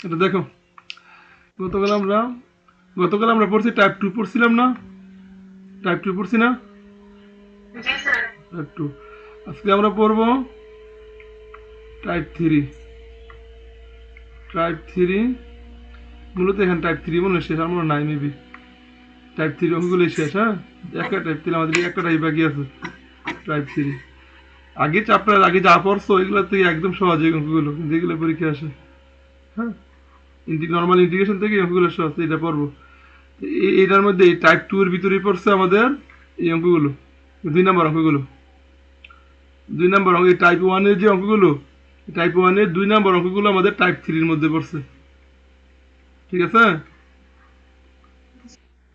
এটা দেখো, গতকাল আমরা গতকাল আমরা পড়ছি টাইপ 2 পড়ছিলাম না? টাইপ 2 পড়ছি না? টাইপ 2। আজকে আমরা পড়ব টাইপ 3। টাইপ 3 মূলত এখানে টাইপ 3 মনে শেষ, আর মনে নাই মেবি। টাইপ 3 অঙ্কগুলোই শেষ। হ্যাঁ, একটা টাইপ 3 আমাদের একটা টাইপ বাকি আছে, টাইপ 3। আগে চ্যাপ্টার আগে যা পড়ছো এগুলো থেকে একদম সহজ এই অঙ্কগুলো, কিন্তু এগুলো পরীক্ষা আসে। হ্যাঁ, নর্মাল ইন্টিগ্রেশন থেকে অঙ্কগুলো সহজ, এটা পড়বো। এটার মধ্যে টাইপ 2 এর ভিতরেই পড়ছে আমাদের এই অঙ্কগুলো, 2 নম্বর অঙ্কগুলো। 2 নম্বর অঙ্ক টাইপ 1 এর যে অঙ্কগুলো, টাইপ 1 এর 2 নম্বর অঙ্কগুলো আমাদের টাইপ 3 এর মধ্যে পড়ছে। ঠিক আছে,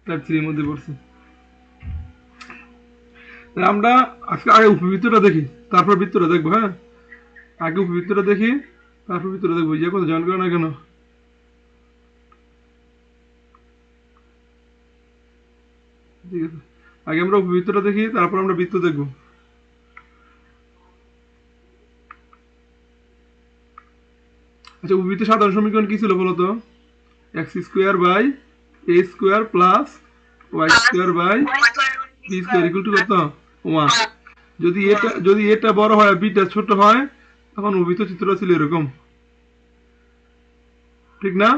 টাইপ 3 এর মধ্যে পড়ছে। আমরা আজকে আগে উপবৃত্তটা দেখি, তারপর বৃত্তটা দেখবো। হ্যাঁ, আগে উপবৃত্তটা দেখি, তারপর বৃত্তটা দেখবো। যে কথা জয়েন করে না কেন? ঠিক আছে, আগে আমরা উপবৃত্তটা দেখি, তারপর আমরা বৃত্ত দেখবো। আচ্ছা, উপবৃত্তের সাধারণ সমীকরণ কি ছিল বলতো? X square by a square plus y square by b square equal to কত? 1। যদি এটা বড় হয় বিটা ছোট হয়, তখন উপবৃত্ত চিত্র ছিল এরকম। ঠিক না?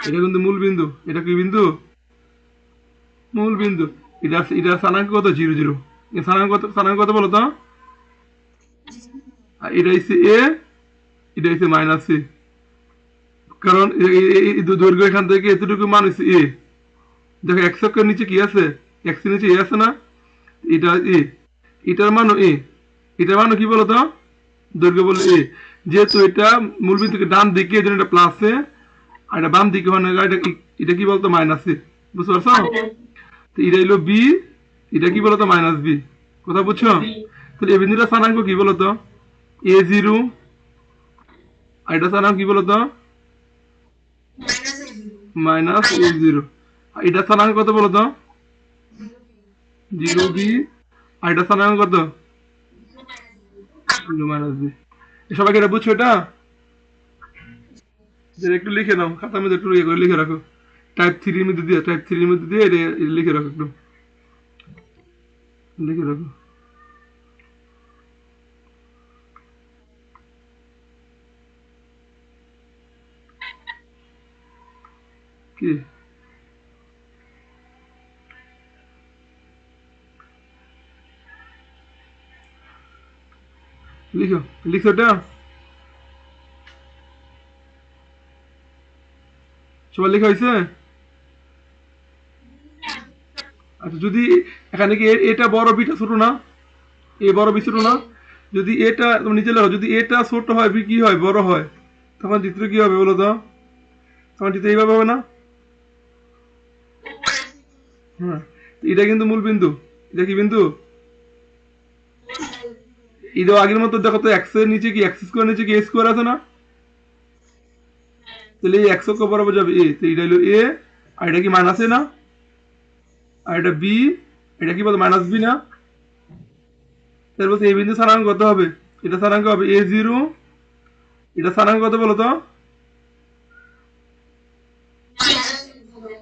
এটা কিন্তু মূল বিন্দু। এটা কি বিন্দু? মূল বিন্দু। এটা স্থানাঙ্ক কত? 0 0। স্থানাঙ্ক কত বলো তো? আর এটা হচ্ছে এ, এটা হচ্ছে মাইনাস সি। কারণ দৈর্ঘ্য এখান থেকে এতটুকু মান হচ্ছে এ। দেখো এক্স অক্ষের নিচে কি আছে? এক্স এর নিচে এ আছে না? এটা এ, এটার মানও এ। এটার মানও কি বলতো? দৈর্ঘ্য বলে এ। যেহেতু এটা মূল বিন্দু থেকে ডান দিকে, এই জন্য এটা প্লাসে, আর এটা বাম দিকে মানে এটা কি বলতো? মাইনাসে। বুঝতে পারছো? তো এটা হলো বি, এটা কি বলতো? Minus B. কথা বুঝছো? তাহলে এই বিন্দুটা স্থানাঙ্ক কি বলতো? a0। আর এটা স্থানাঙ্ক কি বলতো? Minus a0। আর এটা স্থানাঙ্ক কত বলতো? 0b। আর এটা স্থানাঙ্ক কত? 0 মাইনাস বি। সবাইকে এটা বুঝছো? এটা একটু লিখে নাও, খাতার মধ্যে একটু ইয়ে করে লিখে রাখো। টাইপ 3 এর মধ্যে দিয়ে এটা লিখে রাখো, একটু লিখে রাখো। কি লিখো? লিখছো এটা? সবার লেখা হয়েছে? আচ্ছা, যদি এখানে কি এটা বড় বিটা ছোট না? এ বড় বি ছোট না? যদি এটা তুমি নিচে লেখো, যদি এটা ছোট হয় বি কি হয়? বড় হয়। তখন চিত্র কি হবে বলো তো? তখন চিত্র এইভাবে হবে না? হ্যাঁ, এটা কিন্তু মূল বিন্দু। এটা কি বিন্দু? এটা আগের মতো দেখো তো, এক্স এর নিচে কি, এক্স স্কোয়ার নিচে কি এ স্কোয়ার আছে না? তাহলে এই এক্স অক্ষ বরাবর যাবে এ, তো এটা হলো এ। আর এটা কি মাইনাস এ না? আর এটা বি, এটা কি বলতো? মাইনাস বি না? তারপর এই বিন্দু স্থানাঙ্ক কত হবে? এটা স্থানাঙ্ক হবে a0। এটা স্থানাঙ্ক কত বলো তো?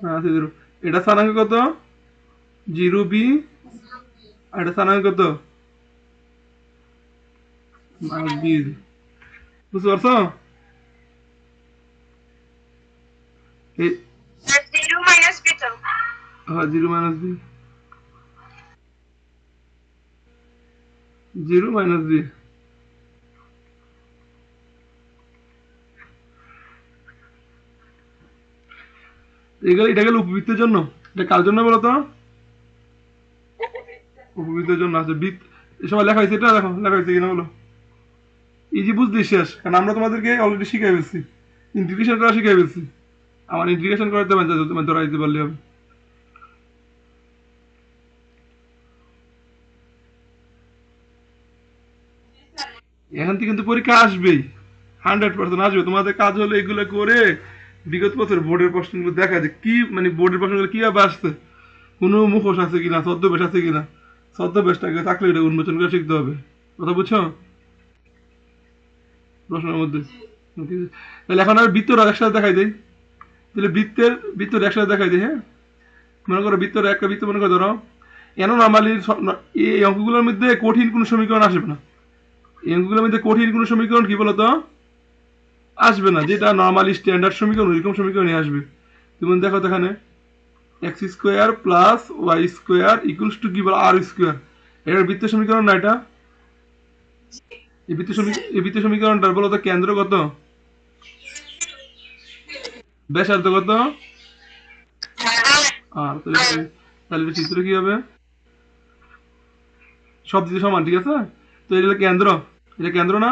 হ্যাঁ, 0। এটা স্থানাঙ্ক কত? 0b। আর এটা স্থানাঙ্ক কত? Minus B. বুঝতে পারছো? এই হ্যাঁ, 0 মাইনাস বি। 0 minus B. এটা গেল উপবৃত্তের জন্য। এটা কার জন্য বলো তো? উপবৃত্তের জন্য আছে। সবাই লেখা হয়েছে? এটা দেখো লেখা হয়েছে কিনা বলো। ইজি বুঝলি শেষ, কারণ আমরা তোমাদেরকে অলরেডি শিখাই ফেলছি, ইন্টিগ্রেশন করা শিখাই ফেলছি। আমার ইন্টিগ্রেশন করতে পারবে, তোমার ধরা দিতে পারলে হবে। এখান থেকে কিন্তু পরীক্ষা আসবেই, 100% আসবে। তোমাদের কাজ হলো এগুলো করে বিগত বছর বোর্ডের প্রশ্নগুলো দেখা, যে কি মানে বোর্ডের প্রশ্নগুলো কিভাবে আসছে, কোনো মুখোশ আছে কিনা, ছদ্মবেশ আছে কিনা। ছদ্মবেশটাকে থাকলে এটা উন্মোচন করে শিখতে হবে। কথা বুঝছো? প্রশ্নের মধ্যে তাহলে এখন আর বৃত্তটা একসাথে দেখাই দেই। তাহলে বৃত্তটা একসাথে দেখাই দিই। হ্যাঁ, মনে করো বৃত্তটা একটা বৃত্ত মনে করো ধরো, এন নর্মালি এই অঙ্কগুলোর মধ্যে কঠিন কোনো সমীকরণ আসবে না। এই অঙ্কগুলোর মধ্যে কঠিন কোনো সমীকরণ কি বলতো আসবে না, যেটা নর্মালি স্ট্যান্ডার্ড সমীকরণ ওইরকম সমীকরণই আসবে। তুমি দেখো তো এখানে x square plus y square equals to কি বলো আর স্কোয়ার, এটার বৃত্ত সমীকরণ না এটা? এই বৃত্ত সমীকরণটার বলো তো কেন্দ্র কত, ব্যাসার্ধ কত, আর তাহলে এটা চিত্র কি হবে, সব দিকে সমান, ঠিক আছে? তো এটা হলো কেন্দ্র, এটা কেন্দ্র না,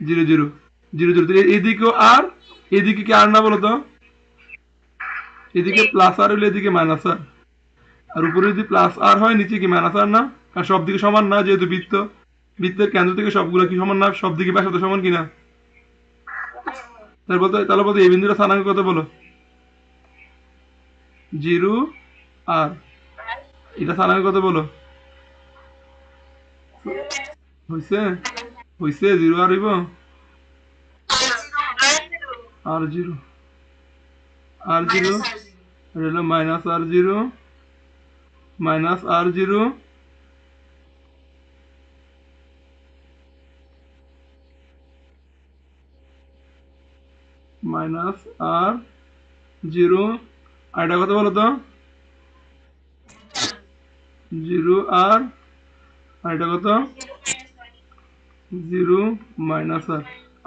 0 0 0 0, এদিকেও আর, এদিকে কি আর না বলো তো, এদিকে প্লাস আর হলে এদিকে মাইনাস আর, আর উপরে যদি প্লাস আর হয় নিচে কি মাইনাস আর না? কারণ সব দিকে সমান না, যেহেতু বৃত্তের কেন্দ্র থেকে সবগুলো কি সমান না, সব দিকে ব্যাসার্ধ সমান কিনা? তাহলে বলতে এই বিন্দুটা স্থানাঙ্ক কত বলো, 0 আর এটা স্থানাঙ্ক কত বলো, হইছে হইছে 0 আর হইব আর 0, আর 0 হলো মাইনাস আর 0, মাইনাস আর 0, মাইনাস আর 0, আর এটা কত বলো তো, 0 আর এটা কত, 0 মাইনাস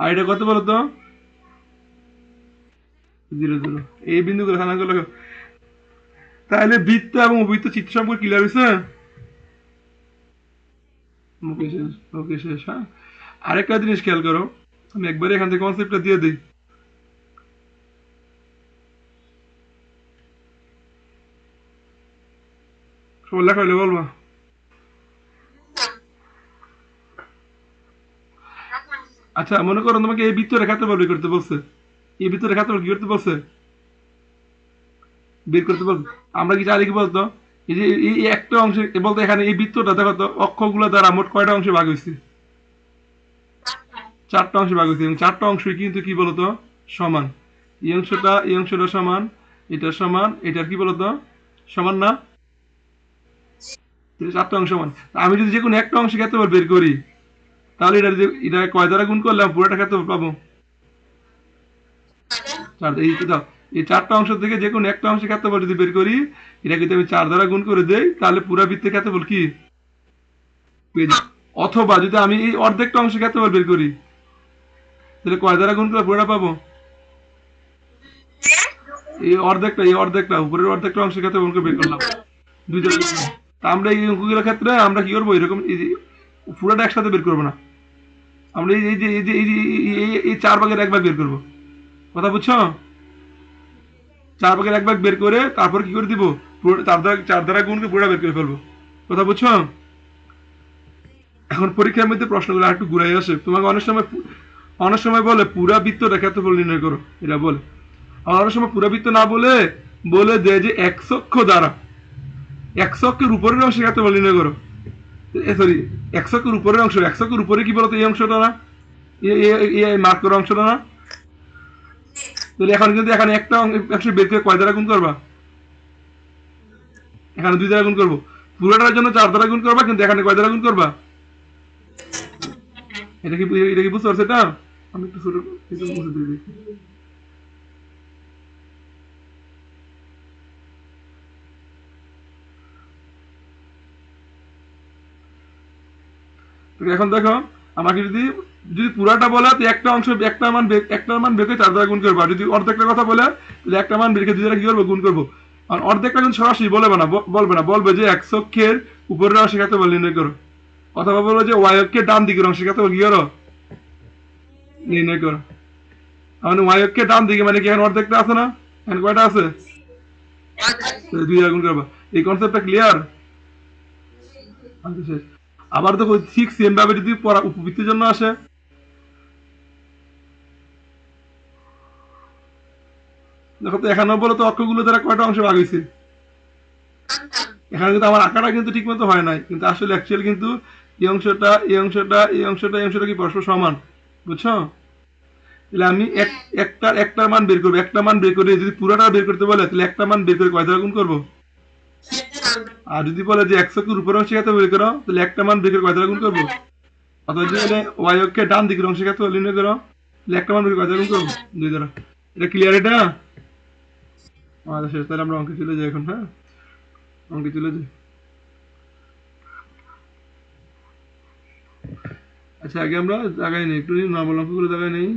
আর এটা কত বলো তো, 0 0। এই বিন্দুগুলো স্থানাঙ্ক লেখো। তাহলে বৃত্ত এবং উপবৃত্ত চিত্র সম্পর্কে ক্লিয়ার হয়েছে? ওকে শেষ, ওকে শেষ। হ্যাঁ, আরেকটা জিনিস খেয়াল করো, আমি একবারে এখান থেকে কনসেপ্টটা দিয়ে দিই। সব লেখা হইলে বলবা। আচ্ছা, মনে করো তোমাকে এই বৃত্ত রেখাতে বের করতে বলছে, এই বৃত্ত রেখাতে কি করতে বলছে, বের করতে বলছে। আমরা কি জানি কি বলতো, এই যে এই একটা অংশে বলতো, এখানে এই বৃত্তটা দেখো তো অক্ষগুলো দ্বারা মোট কয়টা অংশে ভাগ হয়েছে, 4টা অংশে ভাগ হয়েছে, এবং 4টা অংশই কিন্তু কি বলতো সমান। এই অংশটা সমান, এটা সমান, এটার কি বলতো সমান না, 4টা অংশ সমান। আমি যদি যে কোনো একটা অংশ ক্ষেত্রফল বের করি, তাহলে এটা কয় দ্বারা গুণ করলাম পুরোটা ক্ষেত্রফল পাবো, 4। এই দাও, এই 4টা অংশ থেকে যে কোনো একটা অংশের ক্ষেত্রফল যদি বের করি, এটা যদি আমি 4 দ্বারা গুণ করে দেই, তাহলে পুরো বৃত্তের ক্ষেত্রফল কি পেয়ে যাই। অথবা যদি আমি এই অর্ধেকটা অংশের ক্ষেত্রফল বের করি, তাহলে কয় দ্বারা গুণ করে পুরোটা পাবো, এই অর্ধেকটা উপরের অর্ধেকটা অংশের ক্ষেত্রফল বের করলাম 2 দ্বারা গুণ করে। তা আমরা এই অঙ্কগুলোর ক্ষেত্রে আমরা কি করবো, এরকম এই যে পুরোটা একসাথে বের করবো না, আমরা এই 4 ভাগের 1 ভাগ বের করবো। কথা বুঝছো? 4 ভাগের 1 ভাগ বের করে তারপর কি করে দিব, পুরো 4 দ্বারা গুণ করে পুরোটা বের করে ফেলবো। কথা বুঝছো? এখন পরীক্ষার মধ্যে প্রশ্নগুলো একটু ঘুরাই আসে, তোমাকে অনেক সময় বলে পুরা বৃত্তটা ক্ষেত্রফল নির্ণয় করো, এটা বলে। আর অনেক সময় পুরা বৃত্ত না বলে বলে দেয় যে এক অক্ষের উপরের অংশ ক্ষেত্রফল নির্ণয় করো। সরি, এক অক্ষের উপরের অংশ, এক অক্ষের উপরে কি বলতো এই অংশটা না, এই মার্ক করা অংশটা না। তাহলে এখন কিন্তু এখানে একটা অংশ বের করে কয় দ্বারা গুণ করবা, এখানে 2 দ্বারা গুণ করবো। পুরোটার জন্য 4 দ্বারা গুণ করবা, কিন্তু এখানে কয় দ্বারা গুণ করবা, এটা কি বুঝতে পারছো? এটা আমি একটু ছোট কিছু মুছে দিয়ে দিই। এখন দেখো, আমাকে যদি যদি পুরাটা বলে তো একটা অংশ একটার মান বের করে 4 দ্বারা গুণ করবো, আর যদি অর্ধেকটা কথা বলে তাহলে একটা মান বের করে 2 দ্বারা কি করবো, গুণ করবো। আর অর্ধেকটা কিন্তু সরাসরি বলবে যে এক অক্ষের উপরের অংশের ক্ষেত্রফল নির্ণয় করো, অথবা বলবো যে ওয়াই অক্ষের ডান দিকের অংশের ক্ষেত্রফল কি করো, নির্ণয় করো। মানে ওয়াই অক্ষের ডান দিকে মানে কি এখন অর্ধেকটা আছে না, এখন কয়টা আছে, 2 দ্বারা গুণ করবা। এই কনসেপ্টটা ক্লিয়ার? শেষ। আবার দেখো ঠিক সেম ভাবে যদি উপবৃত্তির জন্য আসে, দেখো তো এখানে বলো তো অক্ষগুলো দ্বারা কয়টা অংশ ভাগ হয়েছে, এখানে কিন্তু আমার আঁকাটা কিন্তু ঠিক মতো হয় নাই, কিন্তু আসলে অ্যাকচুয়ালি কিন্তু এই অংশটা কি পরস্পর সমান। বুঝছো? তাহলে আমি একটার মান বের করবো, একটা মান বের করে যদি পুরোটা বের করতে বলে তাহলে একটা মান বের করে কয় দ্বারা গুণ করবো? আর যদি বলে যে 100 উপরের অংশের ক্ষেত্রে বের করো তাহলে একটা মান বের করে কয় দ্বারা গুণ করবো? অথবা যদি বলে ওয়াই অক্ষে ডান দিকের অংশের ক্ষেত্রে নির্ণয় করো তাহলে একটা মান বের করে কয় দ্বারা গুণ করবো? 2 দ্বারা। এটা ক্লিয়ার এটা? আমাদের শেষ, তাহলে আমরা অঙ্কে চলে যাই এখন। হ্যাঁ, অঙ্কে চলে যাই। আচ্ছা, আগে আমরা জায়গায় নেই, একটু নর্মাল অঙ্কগুলো জায়গায় নেই।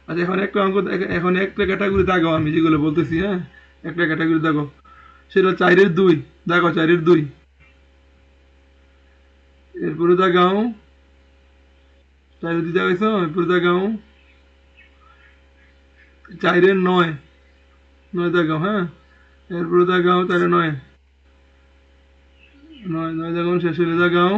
আচ্ছা, এখন একটা অঙ্ক এখন একটা ক্যাটাগরি দাগাও, আমি যেগুলো বলতেছি। হ্যাঁ, একটা ক্যাটাগরি দাগাও, সেটা 4-2 দাগাও, 4-2। এরপরে দাগাও 4-2 দাগাইছো, এরপরে দাগাও 4-9, 9 দাগাও। হ্যাঁ, এরপরে দাগাও 4-9, 9 দাগাও, শেষ হলে দাগাও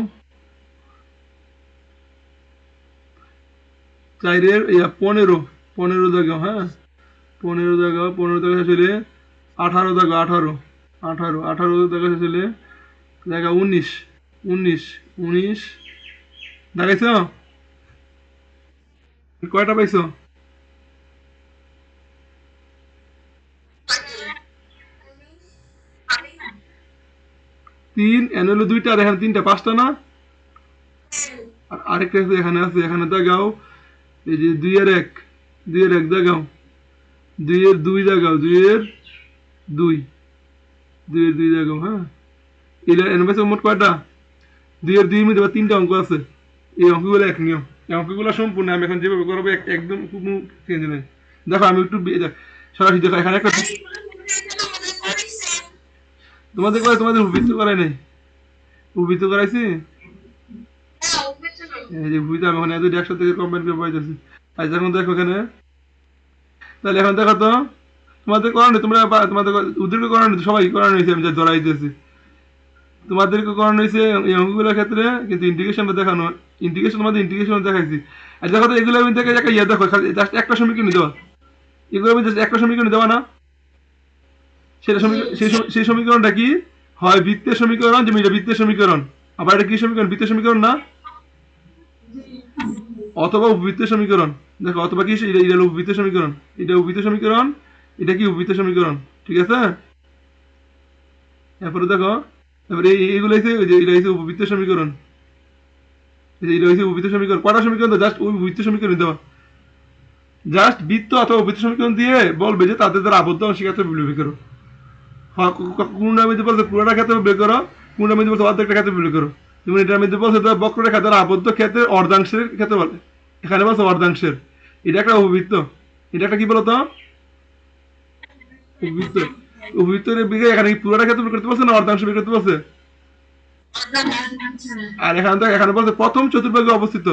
15, 15 দাগাও। হ্যাঁ, 15 দাগাও, 15 দাগা শেষ হলে 18 দাগাও, 18 দাগা শেষ হলে দাগাও 19, 19 দাগাইছো? কয়টা পাইছো? 3, এন হলো 2টা, আর এখানে 3টা, 5টা না? আর আরেকটা আছে এখানে, আছে এখানে দাগাও এই যে 2-1, 2-1 দাগাও, 2-2 দাগাও, 2-2, 2-2 দাগাও। হ্যাঁ, এর পাইছো মোট কয়টা? 2-2 মধ্যে 3টা অঙ্ক আছে। এই অঙ্কগুলো এক নিয়ম, এই অঙ্কগুলো সম্পূর্ণ আমি এখন যেভাবে করবো একদম কোনো চেঞ্জ নেই। দেখো আমি একটু সরাসরি দেখো, এখানে একটা তোমাদের উপবৃত্ত করাই নাই, উপবৃত্ত করাইছি। এই যে ভুইতে আমি ওখানে দুটো একসাথে কম্বাইন করে পাইতেছি। আচ্ছা, এখন দেখো এখানে, তাহলে এখন দেখো তো তোমাদের করানো, তোমাদের ওদেরকে করানো, সবাই করানো হয়েছে, আমি যা ধরাইতেছি তোমাদেরকে করানো হয়েছে এই অঙ্কগুলোর ক্ষেত্রে, কিন্তু ইন্টিগ্রেশনটা দেখানো, ইন্টিগ্রেশন তোমাদের ইন্টিগ্রেশন দেখাইছি। আর দেখো তো এগুলো আমি দেখে ইয়ে দেখো, জাস্ট একটা সমীকরণ দেওয়া, এগুলো আমি জাস্ট একটা সমীকরণ দেওয়া না, সেটা সমীকরণ, সেই সমীকরণটা কি হয়? বৃত্তের সমীকরণ, যেমন এটা বৃত্তের সমীকরণ, আবার এটা কি সমীকরণ? বৃত্তের সমীকরণ না? অথবা উপবৃত্তের সমীকরণ। দেখো, অথবা কি এটা হলো উপবৃত্তের সমীকরণ, এটা উপবৃত্তের সমীকরণ, এটা কি উপবৃত্তের সমীকরণ। ঠিক আছে? এরপরে দেখো, তারপরে এইগুলো হচ্ছে এটা হচ্ছে উপবৃত্তের সমীকরণ, এটা হচ্ছে উপবৃত্তের সমীকরণ। কটা সমীকরণ? তো জাস্ট ওই উপবৃত্তের সমীকরণ দেওয়া, জাস্ট বৃত্ত অথবা উপবৃত্তের সমীকরণ দিয়ে বলবে যে তাদের দ্বারা আবদ্ধ অংশের ক্ষেত্রে বের করো। কোনটার মধ্যে বলছে পুরোটা ক্ষেত্রে বের করো, কোনটার মধ্যে বলছে অর্ধেকটা ক্ষেত্রে বের করো। যেমন এটার মধ্যে বলছে বক্ররেখা দ্বারা আবদ্ধ ক্ষেত্রে অর্ধাংশের ক্ষেত্রে বলে, এখানে বলছে অর্ধাংশের। এটা একটা উপবৃত্ত, এটা একটা কি বলতো? উপবৃত্ত। উপবৃত্তের দিকে এখানে কি পুরোটা ক্ষেত্রে বের করতে বলছে না অর্ধাংশ বের করতে বলছে? আর এখানে তো এখানে বলছে প্রথম চতুর্ভাগে অবস্থিত।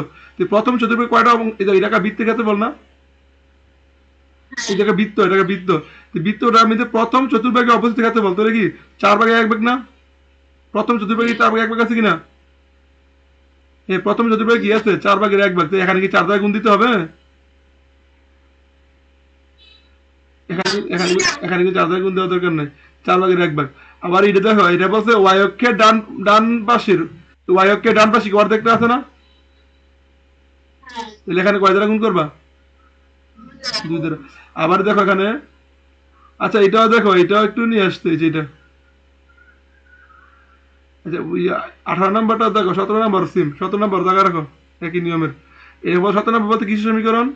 প্রথম চতুর্ভাগে কয়টা? এটা বৃত্তের ক্ষেত্রে বল না, এটাকে বৃত্ত, এটাকে বৃত্ত। বৃত্তটা আমি প্রথম চতুর্ভাগে অবস্থিত ক্ষেত্রে বলতো কি 4/1 না? প্রথম চতুর্ভাগে 4/1 আছে কিনা? এই প্রথম চতুর্ভাগে কি আছে? 4/1। তো এখানে কি 4 দ্বারা গুণ দিতে হবে? এখানে এখানে এখানে কি 4 দ্বারা গুণ দেওয়ার দরকার নাই, 4/1। আবার এটা দেখো, এটা বলছে ওয়াই অক্ষের ডান পাশের, ওয়াই অক্ষের ডান পাশে অর্ধেকটা আছে না? তাহলে এখানে কয় দ্বারা গুণ করবা? 2 দ্বারা। আবার দেখো এখানে, আচ্ছা এটাও দেখো, এটাও একটু নিয়ে আসতে হয়েছে এটা। আচ্ছা, 18 নম্বরটা দেখো, 17 নম্বর সিম, 17 নম্বর জায়গা রাখো একই নিয়মের। এরপর 17 নম্বর বলতে কিসের সমীকরণ?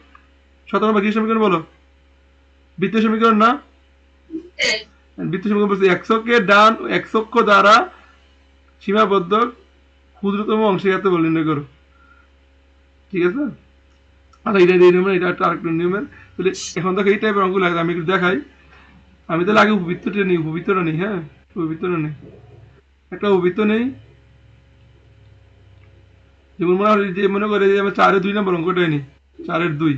17 নম্বর কিসের সমীকরণ বলো? বৃত্তের সমীকরণ না? বৃত্তের সমীকরণ বলছে এক অক্ষ দ্বারা সীমাবদ্ধ ক্ষুদ্রতম অংশের ক্ষেত্রে বল নির্ণয় করো। ঠিক আছে? আচ্ছা, এটা এই নিয়মের, এটা একটা আরেকটা নিয়মের। তাহলে এখন দেখো এই টাইপের অঙ্ক লাগে, আমি একটু দেখাই। আমি তাহলে আগে উপবৃত্তটা নেই। হ্যাঁ, উপবৃত্তটা নেই, একটা উপবৃত্ত নেই। যেমন মনে করে যে আমরা 4-2 নম্বর অঙ্কটাই নিই। 4-2,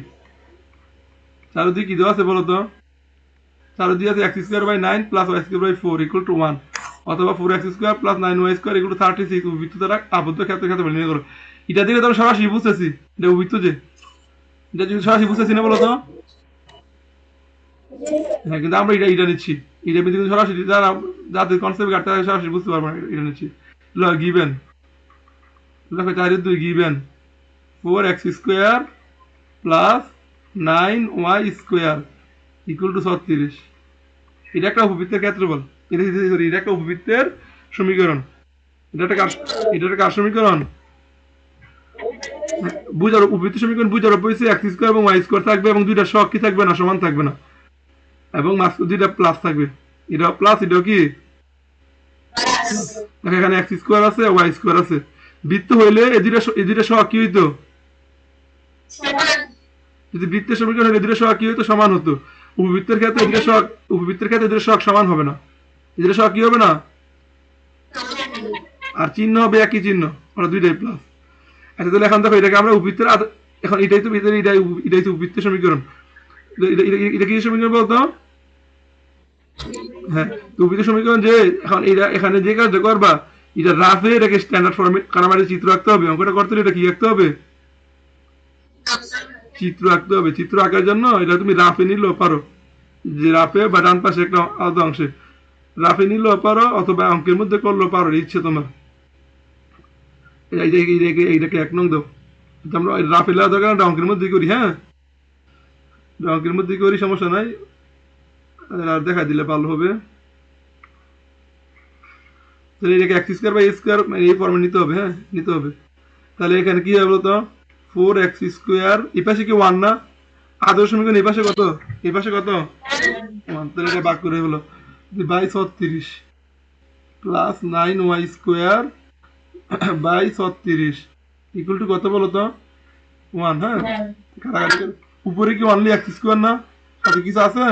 4-2 কি দেওয়া আছে বলো তো? 4-2 আছে x²/9 + y²/4 = 1, অথবা 4x² + 9y² = 36 উপবৃত্ত দ্বারা আবদ্ধ ক্ষেত্রের ক্ষেত্রে নির্ণয় করো। এটা দিলে তো সরাসরি বুঝতেছি এটা উপবৃত্ত, যে এটা যদি সরাসরি বুঝতেছি না বলো তো? হ্যাঁ, কিন্তু আমরা এটা নিচ্ছি, এটা কিন্তু সরাসরি যারা যাদের কনসেপ্ট ঘাটতে সরাসরি বুঝতে পারবো না, এটা নিচ্ছি। গিভেন দেখো 4 2 given 4x square plus 9y square equal two 36। এটা একটা উপবৃত্তের ক্ষেত্রফল। এটা একটা উপবৃত্তের সমীকরণ। এটা একটা কার সমীকরণ? বুঝার উপবৃত্ত সমীকরণ বুঝার অভ্যসে এক্স স্কোয়ার এবং ওয়াই স্কোয়ার থাকবে এবং দুইটা সহগ কি থাকবে না, সমান থাকবে না, এবং মাঝখানে দুইটা প্লাস থাকবে। এটা প্লাস, এটাও কি দেখো এখানে এক্স স্কোয়ার আছে, ওয়াই স্কোয়ার আছে। বৃত্ত হইলে এই দুইটা সহগ কি হইতো? যদি বৃত্তের সমীকরণ হলে এই দুইটা সহগ কি হইতো? সমান হতো। উপবৃত্তের ক্ষেত্রে এই দুইটা সহগ সমান হবে না। এই দুইটা সহগ কি হবে না? আর চিহ্ন হবে একই চিহ্ন, ওরা দুইটাই প্লাস। আচ্ছা তাহলে এখন দেখো এটাকে আমরা উপবৃত্তের এখন এটাই তো ভিতরে এটাই তো উপবৃত্তের সমীকরণ। এটা কি সমীকরণ বলতো? হ্যাঁ, তো উপবৃত্তের সমীকরণ যে এখন এটা এখানে যে কাজটা করবা, এটা রাফে এটাকে স্ট্যান্ডার্ড ফর্মে কারামারি চিত্র আঁকতে হবে। অঙ্কটা করতে হলে এটা কি আঁকতে হবে? চিত্র আঁকতে হবে। চিত্র আঁকার জন্য এটা তুমি রাফে নিলেও পারো, যে রাফে বা ডান পাশে একটা আলাদা অংশে রাফে নিলেও পারো, অথবা অঙ্কের মধ্যে করলেও পারো, ইচ্ছে তোমার। এইটাকে 1 নং দাও। আমরা রাফে লেওয়া দরকার, অঙ্কের মধ্যেই করি। হ্যাঁ, অঙ্কের মধ্যেই করি, সমস্যা নাই। আর দেখা দিলে ভালো হবে। তাহলে এটাকে এক্স স্কোয়ার বাই স্কোয়ার এই ফর্মে নিতে হবে। হ্যাঁ, নিতে হবে। তাহলে এখানে কি হবে বলতো? 4x স্কোয়ার, এই পাশে কি 1 না? আদর্শ সমীকরণ এই পাশে কত? এই পাশে কত? 1। তাহলে এটা ভাগ করে হলো by 36 plus 9y square by 36 equal to কত বলো তো? 1। হ্যাঁ, কাটাকাটি করে উপরে কি অনলি এক্স স্কোয়ার না, সাথে কিছু আছে,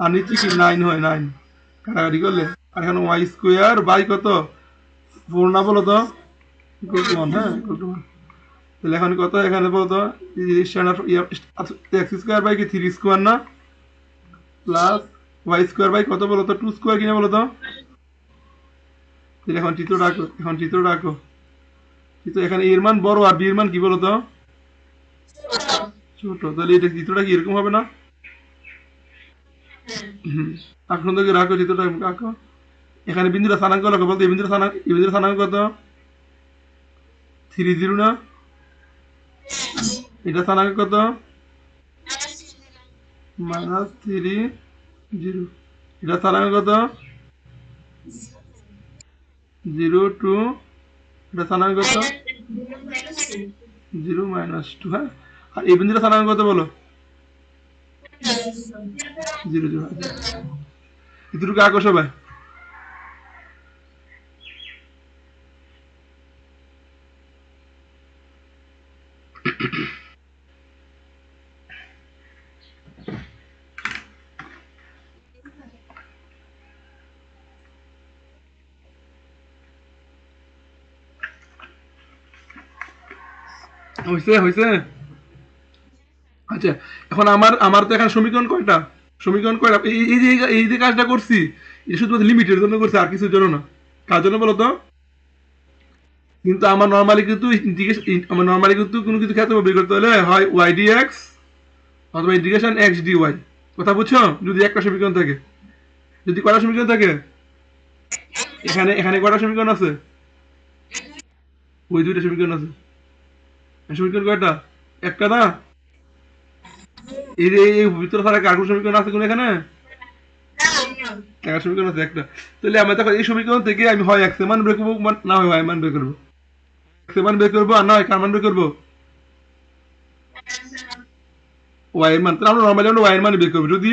আর নিচে কি 9 হয়, 9 কাটাকাটি করলে। আর এখানে ওয়াই স্কোয়ার বাই কত? 4 না বলো তো? Equal to 1। হ্যাঁ, ইকুয়াল টু 1। তাহলে এখন কত এখানে বলতো? এক্স স্কোয়ার বাই কি 3 স্কোয়ার না, প্লাস ওয়াই স্কোয়ার বাই কত বলতো? 2 স্কোয়ার কিনা বলতো? তাহলে এখন চিত্র রাখো, চিত্র এখানে এর মান বড় আর বি এর মান কি বলতো? ছোট। তাহলে এটা চিত্রটা কি এরকম হবে না? এখন থেকে রাখো, চিত্রটা রাখো। এখানে বিন্দুটা স্থানাঙ্ক রাখো, বলতো এই বিন্দুটা স্থানাঙ্ক কত? 30 না? এটা স্থানাঙ্ক কত? -30। এটা স্থানাঙ্ক কত? 0 2। এটা স্থানাঙ্ক কত? 0 - 2। হ্যাঁ, আর এই বিন্দুটা স্থানাঙ্ক কত বলো? 0 0। এতটুকু আঁকো সবাই। হয়েছে। আচ্ছা, এখন আমার আমার তো এখানে সমীকরণ কয়টা? এই যে কাজটা করছি, এটা শুধুমাত্র লিমিটের জন্য করছি, আর কিছুর জন্য না। কার জন্য বলো তো? কিন্তু আমার নর্মালি কিন্তু কোনো কিছু ক্ষেত্রে বের করতে হলে হয় ওয়াই ডি এক্স অথবা ইন্টিগ্রেশন এক্স ডি ওয়াই। কথা বুঝছো? যদি একটা সমীকরণ থাকে, যদি কয়টা সমীকরণ থাকে, এখানে এখানে কয়টা সমীকরণ আছে? ওই দুইটা সমীকরণ আছে। সমীকরণ কয়টা? একটা না? এই যে এই ভিতরে ছাড়া কার্বন সমীকরণ আছে কোন এখানে? একটা সমীকরণ আছে একটা। তাহলে আমি দেখো এই সমীকরণ থেকে আমি হয় এক্স এর মান বের করবো, না হয় ওয়াই এর মান বের করবো। এক্স এর মান বের করবো, আর না হয় কার মান বের করবো? ওয়াই এর মান। তাহলে আমরা ওয়াই এর মান বের করবো। যদি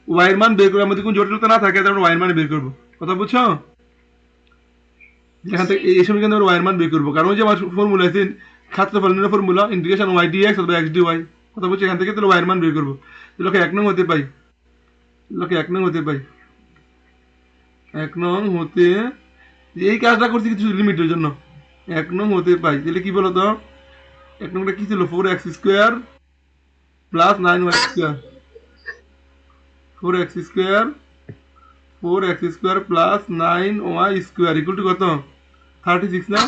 ওয়াই এর মান বের করার মধ্যে কোনো জটিলতা না থাকে, তাহলে আমরা ওয়াই এর মান বের করবো। কথা বুঝছো? এখান থেকে এই সমীকরণ আমরা ওয়াই এর মান বের করবো, কারণ ওই যে আমার ফর্মুলা আছে, ক্ষেত্রফলের formula integration y d x অথবা এক্স ডি ওয়াই। কথা বুঝছো? এখান থেকে তাহলে ওয়াই এর মান বের করবো। তাহলে 1 নং হতে পাই, 1 নং হতে পাই, 1 নং হতে এই কাজটা করছি কিছু লিমিটের জন্য। 1 নং হতে পাই। তাহলে কি বলতো? 1 নংটা কি ছিল? 4x square plus 9y square. 4x square 4x square plus 9y square equal to কত? 36 না?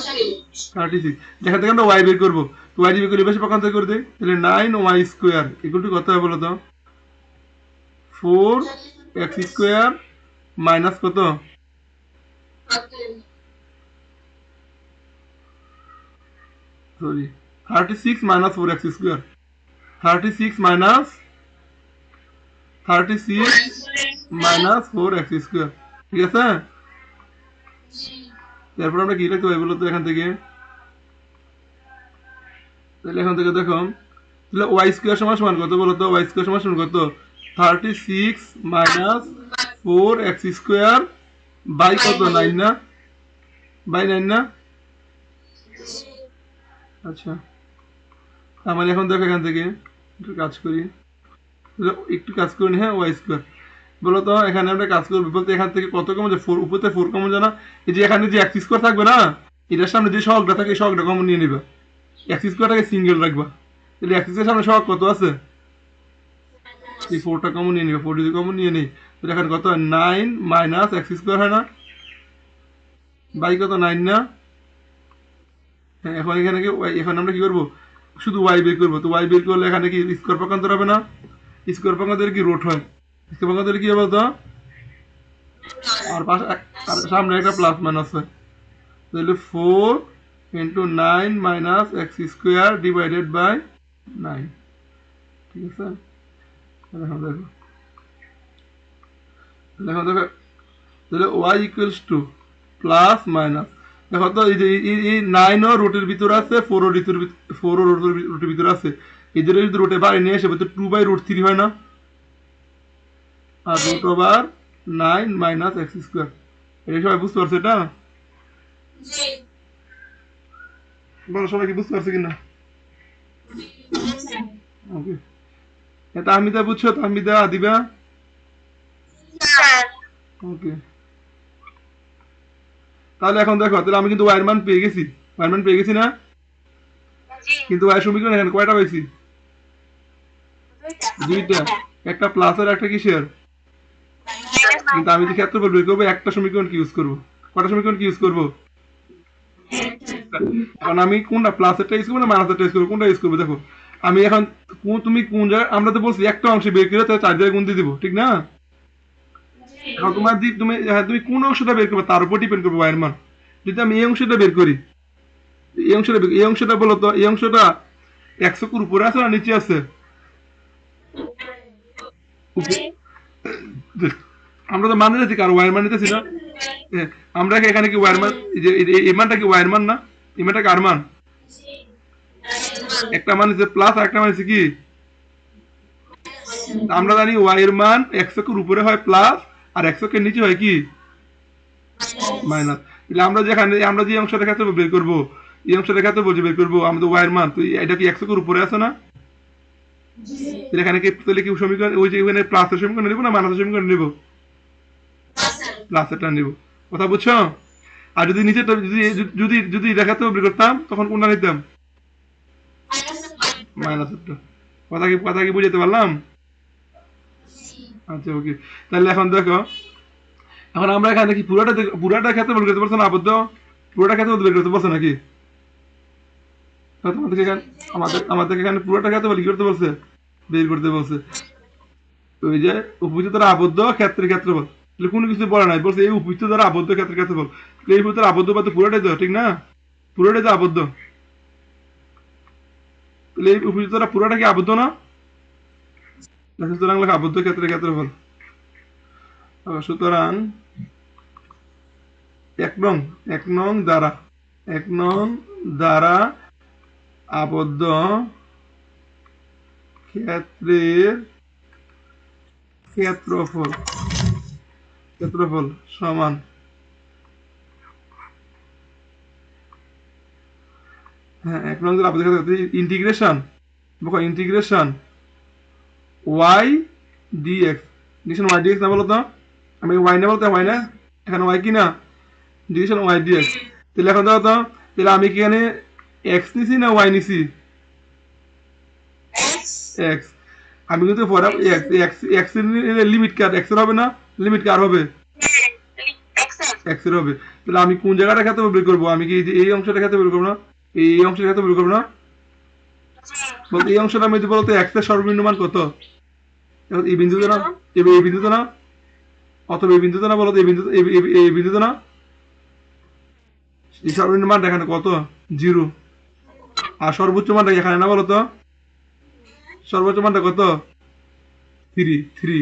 36। যেখান থেকে আমরা ওয়াই বের করবো, তো ওয়াই বের করে বেশি পক্ষান্তর করে দিই, তাহলে 9y স্কোয়ার ইকুয়াল টু কত হবে বলো তো? 4x স্কোয়ার মাইনাস কত? Sorry 36 minus 4x square 36 minus 36 minus 4x square ঠিক আছে তারপর আমরা কি লিখতে পারি বলো তো এখান থেকে তাহলে এখান থেকে দেখো তাহলে y স্কয়ার সমান সমান কত বলো তো y স্কয়ার সমান সমান কত 36 মাইনাস 4x স্কয়ার বাই কত 9 না বাই 9 না আচ্ছা আমার এখন দেখো এখান থেকে একটু কাজ করি একটু কাজ করি হ্যাঁ y স্কয়ার বলো তো এখানে আমরা কাজ করব বলতে এখান থেকে কত কমন যায় 4 উপরে 4 কমন যায় না এই যে এখানে যে x স্কয়ার থাকবে না এটার সামনে যে সহগটা থাকে এই সহগটা কমন নিয়ে নিবা x স্কয়ারটাকে সিঙ্গেল রাখবা তাহলে x স্কয়ারের সামনে সহগ কত আছে এই 4টা কমন নিয়ে নিবা 4 যদি কমন নিয়ে নেই তাহলে এখানে কত হয় 9 মাইনাস x স্কয়ার হয় না বাই কত 9 না হ্যাঁ এখন এখানে কি এখন আমরা কি করব শুধু y বের করব তো y বের করলে এখানে কি স্কয়ার পক্ষান্তর হবে না স্কয়ার পক্ষান্তরে কি রুট হয় স্কয়ার পক্ষান্তরে কি হবে তো আর পাশে আর সামনে একটা প্লাস মাইনাস হয় তাহলে 4 into 9 minus x square divided by 9 ঠিক আছে এখন দেখো এখন দেখো তাহলে y equals to plus minus দেখো তো এই যে এই 9 ও রুটের ভিতর আছে 4 ও রুটের 4 ও রুটের ভিতর আছে এদের যদি রুটে বাইরে নিয়ে আসে তো 2/√3 হয় না আর root over 9 minus x square এটা সবাই বুঝতে পারছো এটা জি বলো সবাই কি বুঝতে পারছো কিনা ওকে এটা আমিদা বুঝছো তো আমিদা দিবা ওকে তাহলে এখন দেখো তাহলে আমি কিন্তু y এর মান পেয়ে গেছি y এর মান পেয়ে গেছি না কিন্তু y সমীকরণ এখানে কয়টা পাইছি দুইটা একটা প্লাস আর একটা কিসের কিন্তু আমি যে ক্ষেত্রফল বের করব একটা সমীকরণ কি ইউজ করব কয়টা সমীকরণ কি ইউজ করব এখন আমি কোনটা প্লাসেরটা ইউজ করব না মাইনাসেরটা ইউজ করব কোনটা ইউজ করব দেখো আমি এখন তুমি কোন জায়গায় আমরা তো বলছি একটা অংশ বের করে তাহলে 4 দিয়ে গুণ দিয়ে দিব ঠিক না এখন তোমার তুমি কোন অংশটা বের করবে তার উপর ডিপেন্ড করবে y এর মান যদি আমি এই অংশটা বের করি এই অংশটা বলো তো এই অংশটা 100 এর উপরে আছে না নিচে আছে আমরা তো মান নিতেছি কার y এর মান নিতেছি না আমরা এখানে কি y এর মান যে এই মানটা কি y এর মান না এই মানটা কার মান একটা মান আছে প্লাস আর একটা মান আছে কি আমরা জানি y এর মান 100 এর উপরে হয় প্লাস আর 100 এর নিচে হয় কি মাইনাস তাহলে আমরা যেখানে আমরা যে অংশটা ক্ষেত্রে বের করব এই অংশটা ক্ষেত্রে বলছি বের করব আমাদের y এর মান তো এটা কি 100 এর উপরে আছে না তাহলে এখানে কি তাহলে কি সমীকরণ ওই যে এখানে প্লাসের সমীকরণ নেব না মাইনাসের সমীকরণ নেব প্লাসেরটা নেব কথা বুঝছো আর যদি নিচেরটা যদি যদি যদি দেখাতে বের করতাম তখন কোনটা নিতাম মাইনাসেরটা কথা কি বুঝাতে পারলাম আচ্ছা ওকে তাহলে এখন দেখো এখন আমরা এখানে কি পুরাটা ক্ষেত্রে বের করতে পারছো না আবদ্ধ পুরোটা ক্ষেত্রে বের করতে পারছো নাকি তোমাদেরকে এখানে আমাদেরকে এখানে পুরোটা ক্ষেত্রে বের করতে বলছে বের করতে বলছে ওই যে উপযুক্ত দ্বারা আবদ্ধ ক্ষেত্রের ক্ষেত্রফল তাহলে কোনো কিছু বলা নাই বলছে এই উপযুক্ত দ্বারা আবদ্ধ ক্ষেত্রের ক্ষেত্রফল এই ভিতরে আবদ্ধ বা তো পুরোটাই তো ঠিক না পুরোটাই তো আবদ্ধ তাহলে এই উপযুক্ত দ্বারা পুরোটা কি আবদ্ধ না সুতরাং লেখা আবদ্ধ ক্ষেত্রের ক্ষেত্রফল সুতরাং এক নং দ্বারা আবদ্ধ ক্ষেত্রের ক্ষেত্রফল সমান হ্যাঁ 1 নং দ্বারা আবদ্ধ ক্ষেত্র integration y dx y dx না বলো তো আমি y না বলতে হয় না এখানে y কি না ডিভিশন y dx তাহলে এখন দাও তো তাহলে আমি কি এখানে x নিছি না y নিছি x আমি কিন্তু পরে x এর লিমিট কার x এর হবে না লিমিট কার হবে x এর হবে তাহলে আমি কোন জায়গাটা ক্ষেত্রে বের করব আমি কি এই অংশটা ক্ষেত্রে বের করব না এই অংশটা ক্ষেত্রে বের করব না বলতে এই অংশটা আমি যদি বলতে x এর সর্বনিম্ন মান কত এখন এই বিন্দুতে না এই বিন্দুতে না অথবা এই বিন্দুতে না বলো তো এই বিন্দুতে না এই সর্বনিম্ন মান এখানে কত 0 আর সর্বোচ্চ মানটা এখানে না বলো তো, সর্বোচ্চ মানটা কত? 3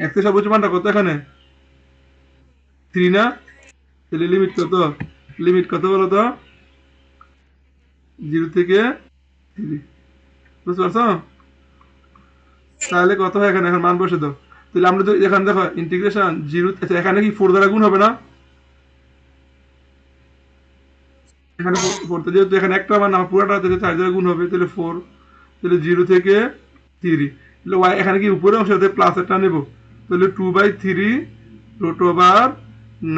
এক্স এর সর্বোচ্চ মানটা কত এখানে? 3 না? তাহলে লিমিট কত? লিমিট কত বলো তো? 0 থেকে 3, বুঝতে পারছো? তাহলে কত হয় এখানে? এখন মান বসে দাও। তাহলে আমরা তো এখানে দেখো ইন্টিগ্রেশন 0, এখানে কি 4 দ্বারা গুণ হবে না? এখানে 4, যেহেতু এখানে একটা মান না, পুরোটা থেকে 4 দ্বারা গুণ হবে, তাহলে 4, তাহলে 0 থেকে 3, তাহলে y এখানে কি উপরের অংশতে প্লাস একটা নেব, তাহলে 2/3 root over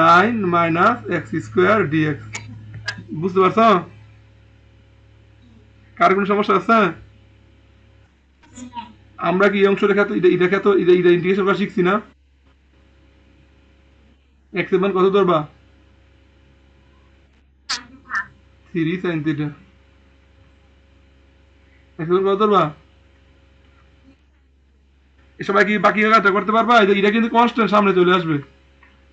9 minus x square d x. বুঝতে পারছো? কার কোনো সমস্যা আছে? আমরা কি এই অংশটা ক্ষেত্রে এটা ক্ষেত্রে এটা ইন্টিগ্রেশন করা শিখছি না? এক্স এর মান কত ধরবা? 3 sin থিটা। এক্স এর মান কত ধরবা? এ সবাই কি বাকি কাজটা করতে পারবা? এটা কিন্তু কনস্ট্যান্ট সামনে চলে আসবে,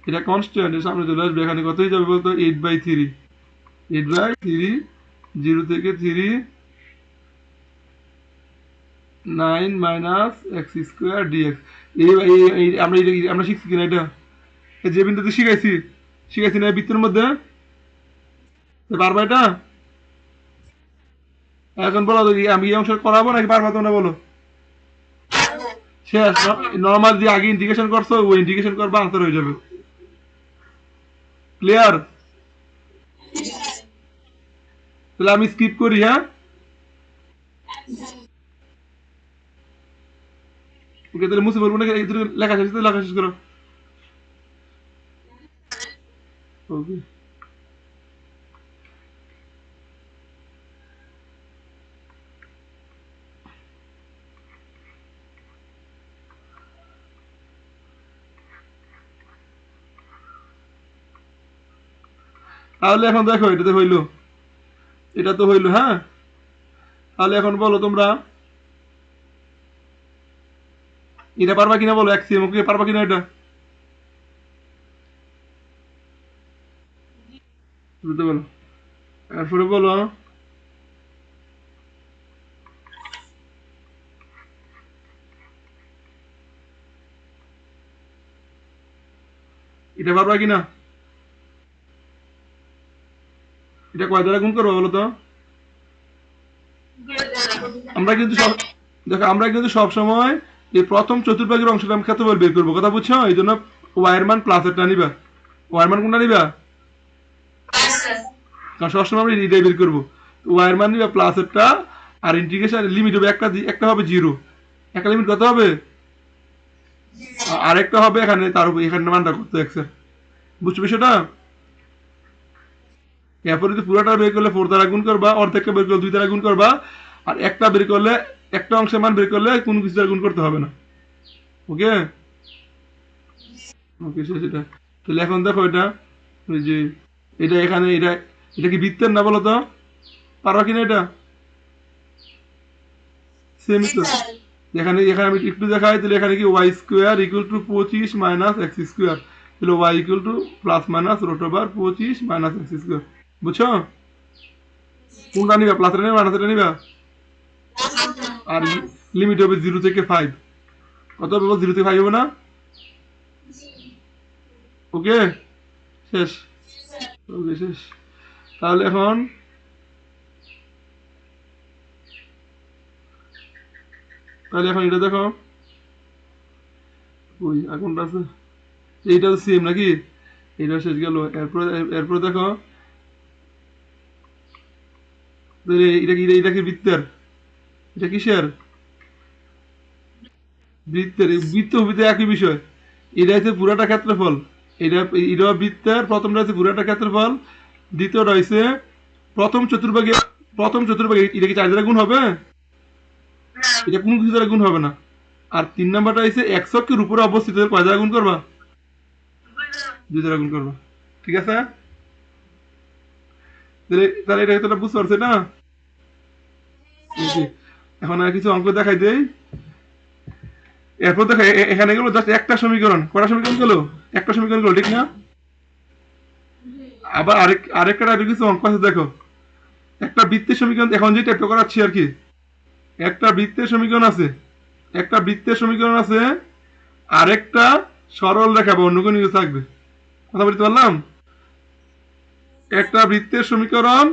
এটা কনস্ট্যান্ট এর সামনে চলে আসবে। এখানে কত হয়ে যাবে বলতো? 8/3, 8/3, 0 থেকে 3, 9 মাইনাস এক্স স্কোয়ার ডিএক্স। আমরা শিখছি কিনা এটা? এই যে বিন্দুতে শিখাইছি না এই বৃত্তের মধ্যে? পারবা এটা? এখন বলো তো, আমি এই অংশ করাবো নাকি পারবা তোমরা বলো? শেষ। নর্মাল যে আগে ইন্টিগ্রেশন করছো ওই ইন্টিগ্রেশন করবা, আনসার হয়ে যাবে। ক্লিয়ার? তাহলে আমি স্কিপ করি, হ্যাঁ? ওকে, তাহলে মুছে বলবো নাকি? লেখা শেষ, লেখা শেষ করো। ওকে, তাহলে এখন দেখো এটা তো হইলো, এটা তো হইলো, হ্যাঁ? তাহলে এখন বলো তোমরা এটা পারবা কিনা বলো, এক্সিএম ওকে পারবা কিনা এটা? বুঝতে বলো। এরপরে বলো এটা পারবা কিনা? এটা কয় দ্বারা গুণ করবো বলো তো? আমরা কিন্তু সব, দেখো আমরা কিন্তু সব সময় এই প্রথম চতুর্ভাগের অংশটা আমি ক্ষেত্রফল বের করবো, কথা বুঝছো? এই জন্য ওয়াইয়ের মান প্লাসেরটা নিবা। ওয়াইয়ের মান কোনটা নিবা? কারণ সবসময় আমরা এটাই বের করবো। ওয়াইয়ের মান নিবা প্লাসেরটা, আর ইন্টিগ্রেশন লিমিট হবে একটা হবে 0, একটা লিমিট কত হবে? আরেকটা হবে এখানে, তার উপর এখানে মানটা করতে একসে। বুঝছো বিষয়টা? এরপরে যদি পুরোটা বের করলে 4 দ্বারা গুণ করবা, অর্ধেকটা বের করলে 2 দ্বারা গুণ করবা, আর একটা বের করলে, একটা অংশের মান বের করলে কোনো কিছু দ্বারা গুণ করতে হবে না। ওকে? ওকে, সেটা। তাহলে এখন দেখো এটা, ওই যে এটা এখানে, এটা কি বৃত্তের না বলো তো? পারবা কিনা এটা? সেম তো। এখানে এখানে আমি একটু দেখাই, তাহলে এখানে কি y square equal to 25 minus x square, তাহলে y equal to plus minus root over 25 minus x square. বুঝছো? কোনটা নিবা, প্লাসটা নিবা মাইনাসটা নিবা? আর লিমিট হবে 0 থেকে 5, কত হবে? 0 থেকে 5 হবে না? ওকে, শেষ। ওকে, শেষ। তাহলে এখন এটা দেখো, ওই আর কোনটা আছে? এইটা তো সেম নাকি? এইটা শেষ গেল। এরপর দেখো, তাহলে এটা কি বৃত্তের? এটা কিসের? বৃত্তের। বৃত্ত বৃত্ত একই বিষয়। এটা হচ্ছে পুরাটা ক্ষেত্রফল। এটা এটা বৃত্তের প্রথমটা হচ্ছে পুরাটা ক্ষেত্রফল, দ্বিতীয়টা হচ্ছে প্রথম চতুর্ভাগে, এটা কি 4 দ্বারা গুণ হবে? এটা কোনো কিছু দ্বারা গুণ হবে না। আর 3 নাম্বারটা হচ্ছে এক অক্ষের উপরে অবস্থিত, কয় দ্বারা গুণ করবা? 2 দ্বারা গুণ করবা। ঠিক আছে? তাহলে এটা তোরা বুঝতে পারছে না? Okay, এখন আর কিছু অঙ্ক দেখাই দেই। এরপর দেখো এখানে গেলো জাস্ট একটা সমীকরণ, কটা সমীকরণ গেলো? একটা সমীকরণ গেলো, ঠিক না? আবার আরেকটা টাইপের কিছু অঙ্ক আছে দেখো। একটা বৃত্তের সমীকরণ এখন যে টাইপটা করাচ্ছি আর কি, একটা বৃত্তের সমীকরণ আছে, একটা বৃত্তের সমীকরণ আছে, আরেকটা সরল রেখা বা অন্য কোনো কিছু থাকবে। কথা বলতে পারলাম? একটা বৃত্তের সমীকরণ,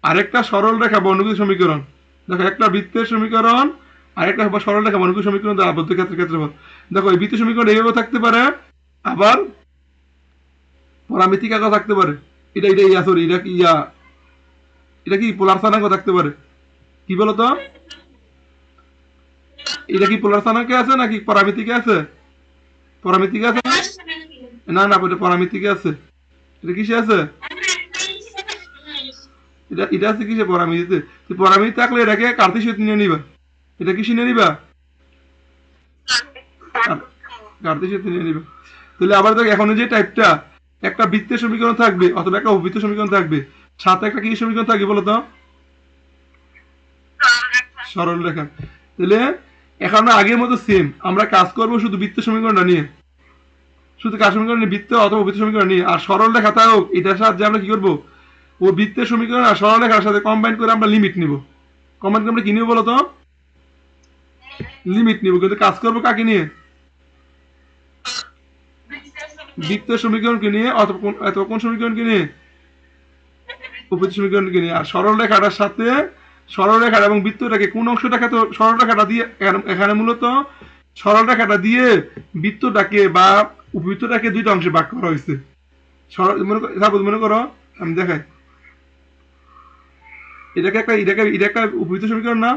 আরেকটা সরল রেখা বা অন্য কিছু সমীকরণ। দেখো একটা বৃত্তের সমীকরণ, আরেকটা সরল রেখা বা অন্য কিছু সমীকরণ দ্বারা আবদ্ধ ক্ষেত্রফল। দেখো এই বৃত্তের সমীকরণ এইভাবে থাকতে পারে, আবার পরামিতিক আকার থাকতে পারে। এটা এটা ইয়া সরি এটা কি ইয়া, এটা কি পোলার স্থানাঙ্ক থাকতে পারে। কি বলতো, এটা কি পোলার স্থানাঙ্কে আছে নাকি পরামিতিকে আছে? পরামিতিকে আছে না? না না, এটা পরামিতিকে আছে। এটা কিসে আছে? এটা এটা আছে কিসে? পরামিতিতে। পরামিতি থাকলে এটাকে কার্তেশীয় নিয়ে নিবা। এটা কিসে নিয়ে নিবা? কার্তেশীয় নিয়ে নিবা। তাহলে আবার দেখ এখন যে টাইপটা, একটা বৃত্তের সমীকরণ থাকবে অথবা একটা অবৃত্ত সমীকরণ থাকবে, সাথে একটা কি সমীকরণ থাকবে বলতো? সরল রেখা। তাহলে এখন আমরা আগের মতো সেম আমরা কাজ করবো শুধু বৃত্ত সমীকরণটা নিয়ে, শুধু কাজ সমীকরণ নিয়ে, বৃত্ত অথবা বৃত্ত সমীকরণ নিয়ে। আর সরল রেখা থাকুক, এটার সাহায্যে আমরা কি করবো, ও বৃত্তের সমীকরণ আর সরল রেখার সাথে কম্বাইন করে আমরা লিমিট নিব। কম্বাইন করে আমরা কি নিব বলতো? লিমিট নিব। কিন্তু কাজ করবো কাকে নিয়ে? বৃত্তের সমীকরণকে নিয়ে অথবা কোন সমীকরণকে নিয়ে? উপবৃত্ত সমীকরণকে নিয়ে। আর সরল রেখাটার সাথে সরল রেখাটা এবং বৃত্তটাকে কোন অংশটাকে, তো সরল রেখাটা দিয়ে এখানে মূলত সরল রেখাটা দিয়ে বৃত্তটাকে বা উপবৃত্তটাকে দুইটা অংশে ভাগ করা হয়েছে। মনে করো আমি দেখাই, এটা একটা উপবৃত্ত সমীকরণ না?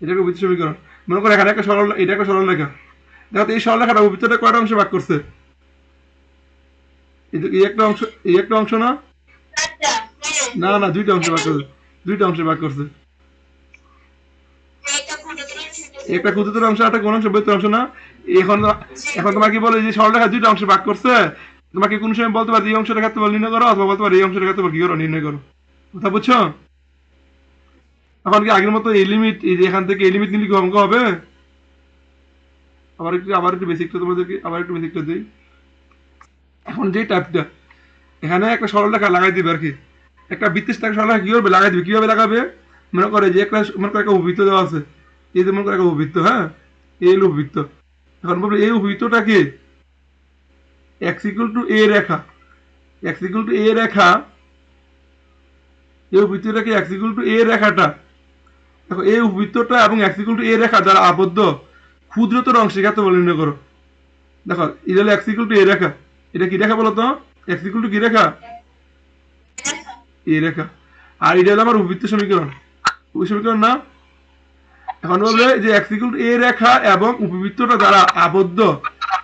এটা একটা উপবৃত্ত সমীকরণ। মনে করো এখানে একটা সরল, এটা একটা সরল রেখা। দেখো এই সরল রেখাটা উপবৃত্তটা কয়টা অংশে ভাগ করছে? এই একটা অংশ, এই একটা অংশ না? না না, দুইটা অংশে ভাগ করছে, দুইটা অংশে ভাগ করছে। একটা ক্ষুদ্রতর অংশ, একটা কোন অংশ? বৃত্তের অংশ না? এখন এখন তোমাকে বলে যে সরল রেখা দুইটা অংশে ভাগ করছে, তোমাকে কোন সময় বলতে পারে এই অংশটা ক্ষেত্রফল নির্ণয় করো, অথবা বলতে পারে এই অংশটা ক্ষেত্রফল কি করো, নির্ণয় করো। কথা বুঝছো? এখন কি আগের মতো এই লিমিট, এই যে এখান থেকে এই লিমিট নিলে কি অঙ্ক হবে? আবার একটু বেসিকটা তোমাদেরকে আবার একটু বেসিকটা দিই। এখন যে টাইপটা, এখানে একটা সরল রেখা লাগাই দিবে আর কি, একটা বৃত্তের সাথে সরল রেখা কি করবে, লাগাই দিবে। কিভাবে লাগাবে? মনে করে যে একটা, মনে করে একটা উপবৃত্ত দেওয়া আছে, এই যে মনে করে একটা উপবৃত্ত, হ্যাঁ এই উপবৃত্ত। এখন বলবে এই উপবৃত্তটাকে x equal two a Rekha, x equal two a রেখা, এই উপবৃত্তটাকে x ইকুয়াল টু a রেখাটা, দেখো এই উপবৃত্তটা এবং x ইকুয়াল টু a রেখা দ্বারা আবদ্ধ ক্ষুদ্রতর অংশে ক্ষেত্রফল নির্ণয় করো। দেখো এটা হলো x ইকুয়াল টু a রেখা, এটা কি রেখা বলো তো? x ইকুয়াল টু কি রেখা? a রেখা। আর এটা হলো আমার উপবৃত্ত সমীকরণ, সমীকরণ না? এখন বলবে যে x ইকুয়াল টু a রেখা এবং উপবৃত্তটা দ্বারা আবদ্ধ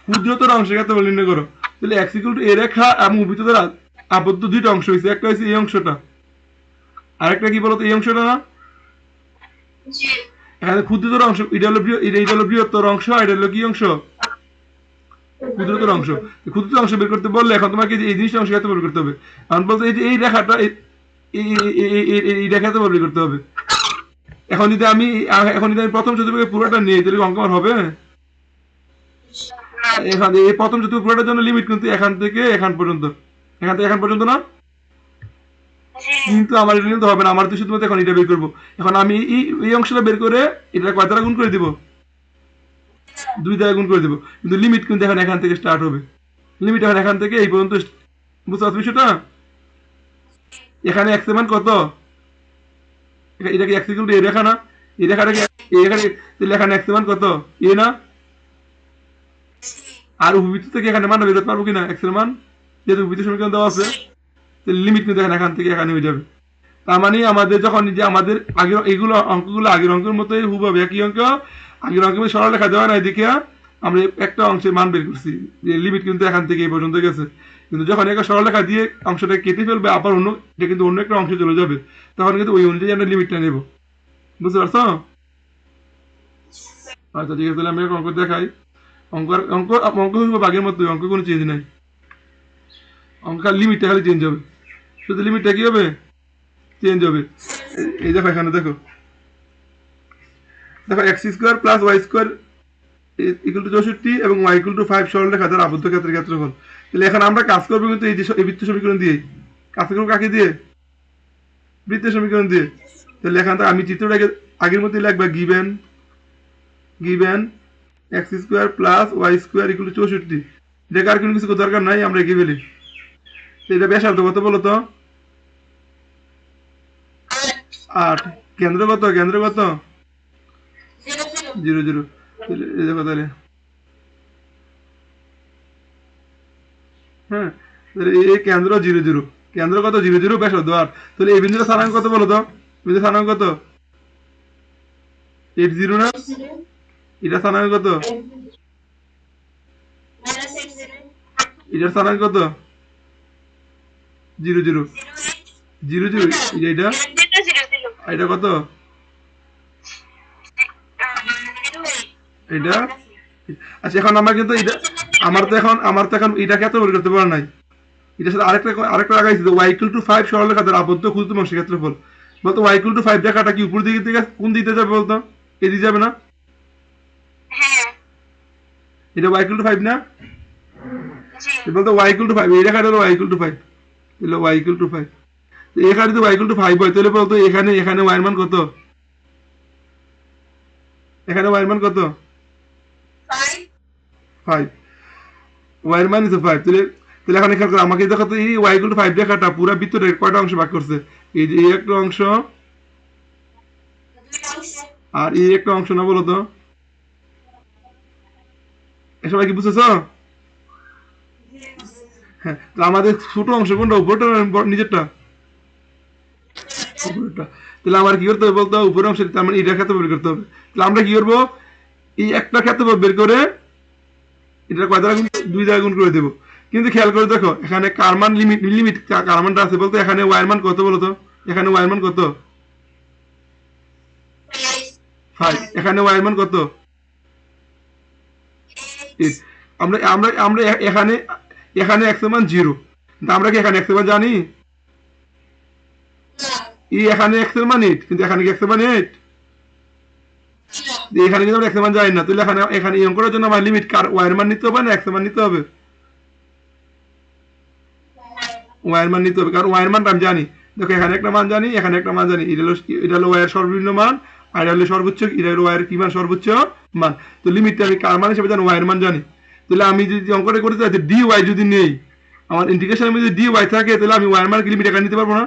ক্ষুদ্রতর অংশে ক্ষেত্রফল নির্ণয় করো। তাহলে x ইকুয়াল টু a রেখা এবং উপবৃত্ত দ্বারা আবদ্ধ দুইটা অংশ হয়েছে, একটা হয়েছে এই অংশটা, আরেকটা কি বলতো? এই অংশটা না? এখানে ক্ষুদ্রতর অংশ, এটা হলো বৃহত্তর অংশ, আর এটা হলো কি অংশ? ক্ষুদ্রতর অংশ। ক্ষুদ্রতর অংশ বের করতে বললে এখন তোমাকে এই জিনিসটা অংশ বের করতে হবে। এখন বলতে এই যে এই রেখাটা, এই রেখাতে বের করতে হবে। এখন যদি আমি প্রথম চতুর্ভুজের পুরোটা নিই তাহলে অঙ্ক আমার হবে? এখানে এই প্রথম চতুর্ভুজ পুরোটার জন্য লিমিট কিন্তু এখান থেকে এখান পর্যন্ত, এখান থেকে এখান পর্যন্ত না? কিন্তু আমার এটা নিতে হবে না, আমার তো শুধুমাত্র এখন এটা বের করবো। এখন আমি এই অংশটা বের করে এটা কয় দ্বারা গুণ করে দিব? 2 দ্বারা গুণ করে দিব। কিন্তু লিমিট কিন্তু এখন এখান থেকে স্টার্ট হবে, লিমিট এখন এখান থেকে এই পর্যন্ত। বুঝতে পারছো বিষয়টা? এখানে x এর মান কত? এটা কি x ইকুয়াল টু a রেখা না? এই রেখাটাকে এই রেখাটা, তাহলে এখানে x এর মান কত? a না? আর উপবৃত্ত থেকে এখানে মান বের করতে পারবো কিনা x এর মান? যেহেতু উপবৃত্ত সমীকরণ দেওয়া আছে, তাহলে লিমিট কিন্তু এখান থেকে এখানে হয়ে যাবে। তার মানে আমাদের যখন যে আমাদের আগের এগুলো অঙ্কগুলো আগের অঙ্কের মতোই হুবহু একই অঙ্ক, আগের অঙ্কের সরল রেখা দেওয়া নাই দেখে আমরা একটা অংশের মান বের করছি, যে লিমিট কিন্তু এখান থেকে এই পর্যন্ত গেছে। কিন্তু যখন একটা সরল রেখা দিয়ে অংশটা কেটে ফেলবে, আবার এটা কিন্তু অন্য একটা অংশে চলে যাবে, তখন কিন্তু ওই অনুযায়ী আমরা লিমিটটা নেব। বুঝতে পারছো? আচ্ছা ঠিক আছে, তাহলে আমি অঙ্ক দেখাই। অঙ্ক অঙ্ক অঙ্ক হইব আগের মতো, অঙ্ক কোনো চেঞ্জ নাই, অঙ্ক লিমিটটা খালি চেঞ্জ হবে। শুধু লিমিটটা কি হবে? চেঞ্জ হবে। এই দেখো এখানে দেখো, x square plus y square equal to 64 এবং ওয়াই ইকুয়াল টু 5 সরল রেখা দ্বারা আবদ্ধ ক্ষেত্রের ক্ষেত্রফল। তাহলে এখন আমরা কাজ করবো কিন্তু এই যে এই বৃত্ত সমীকরণ দিয়ে কাজ করবো, কাকে দিয়ে? বৃত্তের সমীকরণ দিয়ে। তাহলে এখান থেকে আমি চিত্রটাকে আগের মতোই লিখবা, given given x square plus y square equal to 64। এটাকে আর কোনো কিছু দরকার নাই, আমরা এগিয়ে ফেলি। এটা ব্যাসার্ধ কত বলো তো? 8। কেন্দ্র কত? কেন্দ্র কত? 0 0। এই দেখো তাহলে, হ্যাঁ, তাহলে এই কেন্দ্র 0 0, কেন্দ্র কত? 0 0, ব্যাসার্ধ 8। তাহলে এই বিন্দুটা স্থানাঙ্ক কত বলো তো? বিন্দু স্থানাঙ্ক কত? 8 0 না? এটা স্থানাঙ্ক কত? এটার স্থানাঙ্ক কত? 0 0 0 0। এটা এটা কত? এটা। আচ্ছা, এখন আমরা কিন্তু এটা, আমার তো এখন এটাকে এত বের করতে পারা নাই। এটার সাথে আরেকটা লাগাইছি, ওয়াই ইকুয়াল টু 5 সরলরেখা দ্বারা আবদ্ধ ক্ষুদ্রতম অংশের ক্ষেত্রফল। বলতো ওয়াই ইকুয়াল টু 5 দেখাটা কি উপর দিকে থেকে কোন দিকে যাবে বলতো? এদিকে যাবে না? এটা ওয়াই ইকুয়াল টু 5 না? বলতো ওয়াই ইকুয়াল টু 5, এই রেখাটা হলো ওয়াই ইকুয়াল টু 5। তাহলে ওয়াই ইকুয়াল টু 5, এখানে যদি ওয়াই ইকুয়াল টু 5 হয় তাহলে বলতো এখানে এখানে ওয়াই এর মান কত? এখানে ওয়াই এর মান কত? 5। ওয়াই এর মান is 5। তাহলে তাহলে এখন এখানে আমাকে দেখো তো, এই ওয়াই ইকুয়াল টু 5 দেখাটা পুরো বৃত্তটা কয়টা অংশ ভাগ করছে? এই যে এই একটা অংশ আর এই একটা অংশ, না বলো তো? এসব কি বুঝেছো? হ্যাঁ, তো আমাদের ছোট অংশ কোনটা? উপরটা না নিচেরটা? উপরেরটা। তাহলে আমার কি করতে হবে বলতো? উপরের অংশ, তার মানে এটা ক্ষেত্রফল বের করতে হবে। তাহলে আমরা কি করবো? এই একটা ক্ষেত্রফল বের করে এটা কয় দ্বারা গুণ? 2 দ্বারা গুণ করে দেবো। কিন্তু খেয়াল করে দেখো, এখানে কার মান লিমিট লিমিট কার মানটা আছে বলতো? এখানে ওয়াই এর মান কত বলতো? এখানে ওয়াই এর মান কত? 5। এখানে ওয়াই এর মান কত? 8। আমরা আমরা আমরা এখানে এখানে x এর মান 0। কিন্তু আমরা কি এখানে x এর মান জানি? এই এখানে x এর মান 8, কিন্তু এখানে কি x এর মান 8? এখানে কিন্তু আমরা x এর মান জানি না। তাহলে এখানে এখানে এই অঙ্কটার জন্য আমার লিমিট কার y এর মান নিতে হবে না x এর মান নিতে হবে? y এর মান নিতে হবে, কারণ y এর মানটা আমি জানি। দেখো, এখানে একটা মান জানি, এখানে একটা মান জানি। এটা হলো y এর সর্বনিম্ন মান, আর এটা হলো সর্বোচ্চ, এটা হলো y এর কি মান? সর্বোচ্চ মান। তো লিমিটটা আমি কার মান হিসেবে জানি? y এর মান জানি। তাহলে আমি যদি অঙ্কটা করতে চাই, dy যদি নেই, আমার ইন্টিগ্রেশনের মধ্যে dy থাকে, তাহলে আমি y এর মান কি লিমিট এখানে নিতে পারবো না?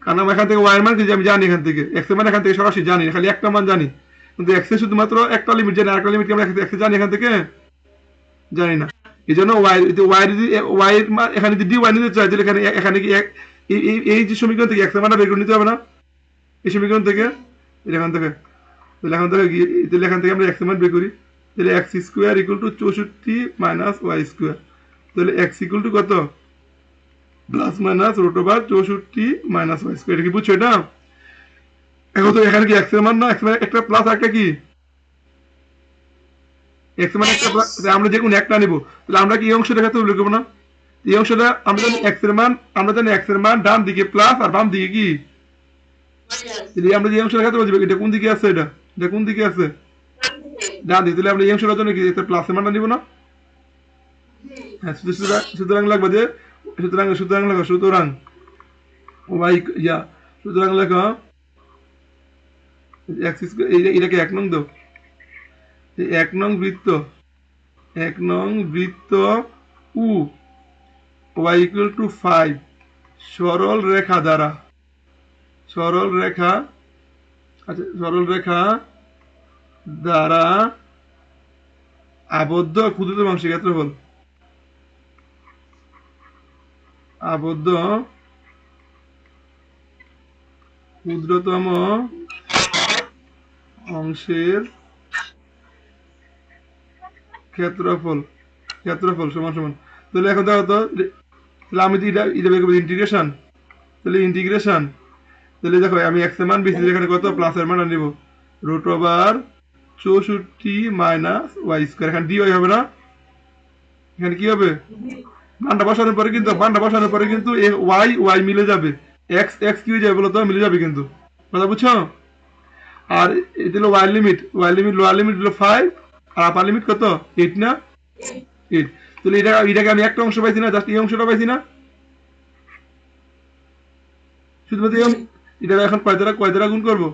কারণ আমি এখান থেকে y এর মান কি আমি জানি, এখান থেকে x এর মান এখান থেকে সরাসরি জানি, খালি একটা মান জানি। কিন্তু x এর শুধুমাত্র একটা লিমিট জানি, আরেকটা লিমিট কি আমরা x এ জানি এখান থেকে? জানি না। এই জন্য y যদি y এর মান এখানে যদি dy নিতে চাই, তাহলে এখানে এখানে কি এই যে সমীকরণ থেকে x এর মানটা বের করে নিতে হবে না? এই সমীকরণ থেকে, এখান থেকে। তাহলে এখান থেকে আমরা x এর মান বের করি। তাহলে x square equal to 64 minus y square. তাহলে x ইকুয়াল টু কত? Plus minus root over 64 minus y square. এটা কি বুঝছো? এটা এখন তো এখানে কি x এর মান না, x মানে একটা প্লাস একটা কি x মানে একটা প্লাস, আমরা যে কোনো একটা নিব। তাহলে আমরা কি এই অংশটা ক্ষেত্রে উল্লেখ করবো না? এই অংশটা আমরা জানি x এর মান, আমরা জানি x এর মান ডান দিকে প্লাস আর বাম দিকে কি? যদি আমরা যে অংশটা ক্ষেত্রে বলছি, এটা কোন দিকে আছে? এটা কোন দিকে আছে? ডান দিকে। তাহলে আমরা এই অংশটার জন্য কি একটা প্লাসের মানটা নিব না? হ্যাঁ, সুতরাং লাগবে যে, সুতরাং লেখো, সুতরাং ওয়াই ইয়া সুতরাং লেখো x স্কয়ার, এটাকে 1 নং দাও। 1 নং বৃত্ত, 1 নং বৃত্ত উ y ইকুয়াল টু 5 সরল রেখা দ্বারা, সরল রেখা, আচ্ছা, সরল রেখা দ্বারা আবদ্ধ ক্ষুদ্রতম অংশের ক্ষেত্রফল, আবদ্ধ ক্ষুদ্রতম অংশের ক্ষেত্রফল, ক্ষেত্রফল সমান সমান। তাহলে এখন দেখো তো, তাহলে আমি এটা এটা বের করবো ইন্টিগ্রেশন। তাহলে ইন্টিগ্রেশন, তাহলে দেখো আমি x এর মান বেশি, এখানে কত? প্লাস এর মান নিব, root over 64 minus y square. এখানে dy হবে না? এখানে কি হবে? মানটা বসানোর পরে কিন্তু, মানটা বসানোর পরে কিন্তু ওয়াই ওয়াই মিলে যাবে, x x কি হয়ে যাবে বলো তো? মিলে যাবে কিন্তু। কথা বুঝছো? আর এটা হলো ওয়াই লিমিট লোয়ার লিমিট হলো 5, আর আপার লিমিট কত? 8 না? 8। তাহলে এটাকে আমি একটা অংশ পাইছি না, জাস্ট এই অংশটা পাইছি না? শুধুমাত্র এটা এখন কয় দ্বারা গুণ করবো?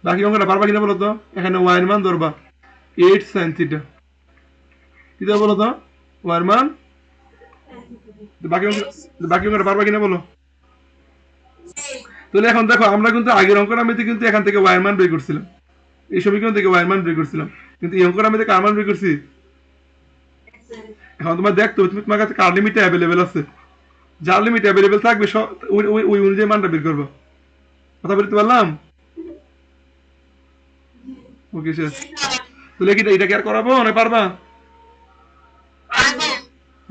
বাকি অঙ্কটা পারবা কিনা বলো তো? এখানে ওয়াই এর মান ধরবা 8 sin থিটা, কি দেবো বলো তো? ওয়াই এর মান বাকি অঙ্কটা পারবা কিনা বলো? তাহলে এখন দেখো আমরা কিন্তু আগের অঙ্কটা আমি কিন্তু এখান থেকে ওয়াই এর মান বের করছিলাম, এই সমীকরণ থেকে ওয়াই এর মান বের করছিলাম, কিন্তু এই অঙ্কটা আমি কার মান বের করছি? এখন তোমার দেখতো তুমি তোমার কাছে কার লিমিট অ্যাভেলেবেল আছে, যার লিমিট অ্যাভেলেবেল থাকবে ওই অনুযায়ী মানটা বের করবো। কথা বলতে পারলাম? ওকে শেষ। তাহলে কি এটা কি আর করাবো না পারবা?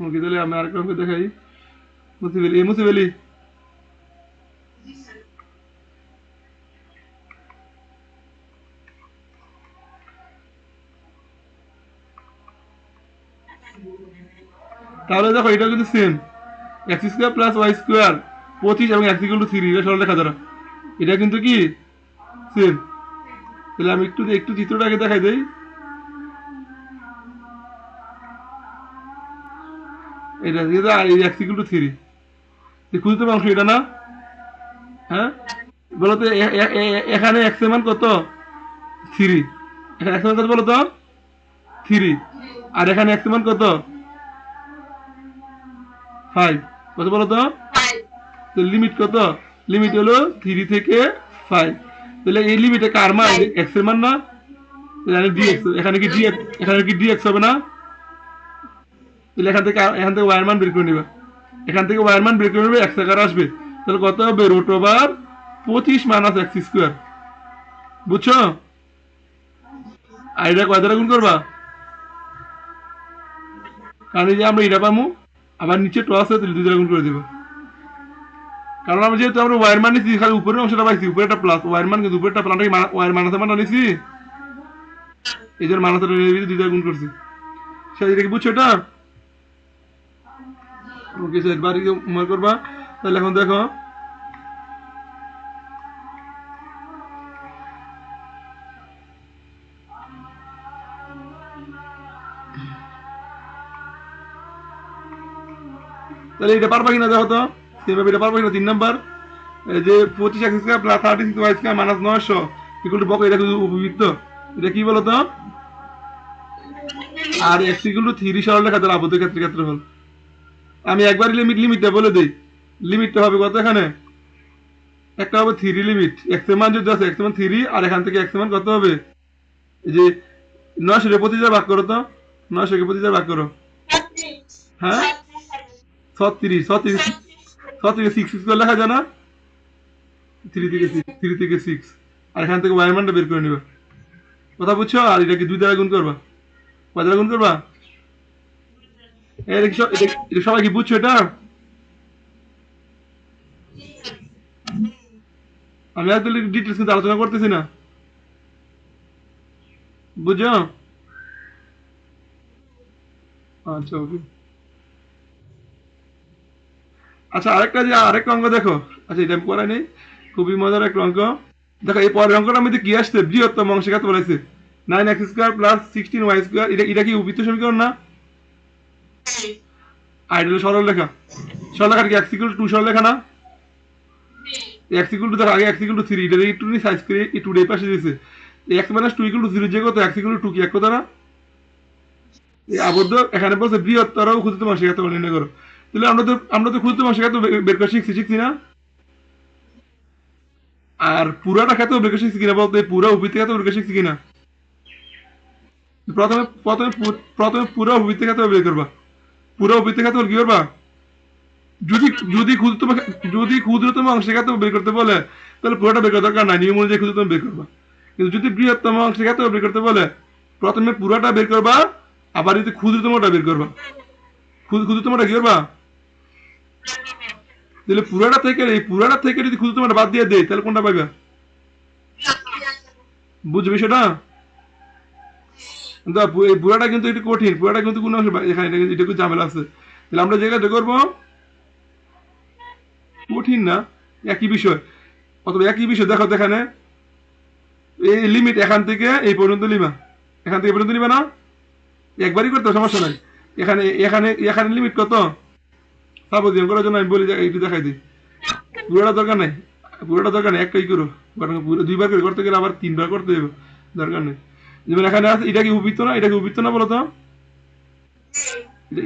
ওকে তাহলে আমি আরেকটা অঙ্ক দেখাই। মুসিবেলি তাহলে দেখো এটা কিন্তু same, x square plus y square 25 এবং এক্স ইকুয়াল টু 3, এটা সরল রেখা দ্বারা এটা কিন্তু কি সেম। তাহলে আমি একটু একটু চিত্রটাকে দেখাই দেই। এটা এক্স ইকুয়াল টু 3 ক্ষুদ্রতম অংশ এটা না? হ্যাঁ বলতো এখানে এক্স এর মান কত? 3। এখানে এক্স এর মান কত বলো তো? 3। আর এখানে এক্স এর মান কত? 5। কত বলো তো? লিমিট কত? লিমিট হলো 3 থেকে 5। তাহলে এই লিমিটে কার মান? এক্স এর মান না? এখানে ডিএক্স, এখানে কি ডিএক্স হবে না? তাহলে এখান থেকে ওয়াই এর মান বের করে নিবা, এখান থেকে ওয়াই এর মান বের করে নেবে, এক্স আকার আসবে। তাহলে কত হবে? Root over 25 minus x square. বুঝছো? আর এটা কয় দ্বারা গুণ করবা? কারণ এই যে আমরা এটা পাবো, আবার নিচে টস আছে, তাহলে 2 দ্বারা গুণ করে দেবো। কারণ আমরা যেহেতু আমরা ওয়ার মান নিচ্ছি, খালি উপরের অংশটা পাইছি, উপরে একটা প্লাস, ওয়ার মান কিন্তু উপরেরটা প্লাস, ওয়ার মাইনাসের মানটা নিচ্ছি, এই জন্য মাইনাসটা 2 দ্বারা গুণ করছি। সেটা এটা কি বুঝছো এটা? ওকে স্যার একবার মনে করবা। তাহলে এখন দেখো তাহলে এটা পারবা কিনা দেখো তো, সেভাবে এটা পারবা কিনা। 3 নাম্বার, এই যে 25 x square plus 36 y square minus 900 equal to বক, এটা কিন্তু উপবৃত্ত। এটা কি বলো তো? আর এক্স ইকুয়াল টু 3 সরল রেখা দ্বারা আবদ্ধ ক্ষেত্রফল। আমি একবার লিমিটটা বলে দিই। লিমিটটা হবে কত? এখানে একটা হবে 3 লিমিট, এক্স এর মান যদি আছে এক্স এর মান 3, আর এখান থেকে এক্স এর মান কত হবে? এই যে 900 কে 25 ভাগ করো তো, 900 কে 25 ভাগ করো। হ্যাঁ 36, 6 স্কয়ার লেখা যায় না? 3 থেকে 6, আর এখান থেকে ওয়াই মানটা বের করে নিবা। কথা বুঝছো? আর এটা কি 2 দ্বারা গুণ করবা? কয় দ্বারা গুণ করবা? এটা সবাই কি বুঝছো এটা? আমি একদম ডিটেলস কিন্তু আলোচনা করতেছি না, বুঝছো? আচ্ছা ওকে। আচ্ছা আরেকটা অঙ্ক দেখো। আচ্ছা এটা আমি করাই নেই, খুবই মজার একটা অঙ্ক। দেখো এই পরের অঙ্কটার মধ্যে কি আসছে? বৃহত্তম অংশে কত বলেছে? 9x square plus 16y square. এটা কি উপবৃত্ত সমীকরণ না? আইডল সরল রেখা। সরল রেখার কি x ইকুয়াল টু 2 সরল রেখা না? x ইকুয়াল টু দেখো আগে x ইকুয়াল টু 3, এটা একটু নি সাইজ করে এই 2 এর পাশে দিয়েছে। x মাইনাস 2 ইকুয়াল টু 0 যে কত? x ইকুয়াল টু 2 কি এক কথা না? এই আবদ্ধ এখানে বলছে বৃহত্তর ও ক্ষুদ্রতম অংশে কত নির্ণয় করো। তাহলে আমরা তো ক্ষুদ্রতম অংশে কত বের করে শিখছি না? আর পুরাটা খেতে বের করে শিখছি কিনা বলতো? এই পুরো উপবৃত্ত খেতে বের করে শিখছি কিনা? প্রথমে প্রথমে প্রথমে পুরো উপবৃত্ত খেতে বের করবা। পুরো উপবৃত্ত খেতে কি করবা? যদি যদি ক্ষুদ্রতম অংশে কত বের করতে বলে, তাহলে পুরোটা বের করার দরকার নাই, নিয়ম অনুযায়ী ক্ষুদ্রতম বের করবা। কিন্তু যদি বৃহত্তম অংশে কত বের করতে বলে, প্রথমে পুরোটা বের করবা, আবার যদি ক্ষুদ্রতমটা বের করবা। ক্ষুদ্রতমটা কি করবা? তাহলে পুরাটা থেকে যদি ক্ষুদ্রতমটা বাদ দিয়ে দেয়, তাহলে কোনটা পাইবা? বুঝবে সেটা? কিন্তু এই পুরাটা কিন্তু একটু কঠিন, পুরাটা কিন্তু কোনো অংশ এখানে এটা একটু ঝামেলা আছে। তাহলে আমরা যেটা করবো, কঠিন না, একই বিষয়, অথবা একই বিষয়। দেখো এখানে এই লিমিট এখান থেকে এই পর্যন্ত লিমা, এখান থেকে এই পর্যন্ত নিবা না? একবারই করতে সমস্যা নাই। এখানে এখানে এখানে লিমিট কত? সাপোজিশন করার জন্য আমি বলি যে একটু দেখাই দিই। পুরোটা দরকার নেই, পুরোটা দরকার নেই, একটাই করো, কারণ পুরো দুইবার করে করতে গেলে আবার তিনবার করতে হবে, দরকার নেই। যেমন এখানে আছে, এটা কি উপবৃত্ত না, এটা কি উপবৃত্ত না বলো তো?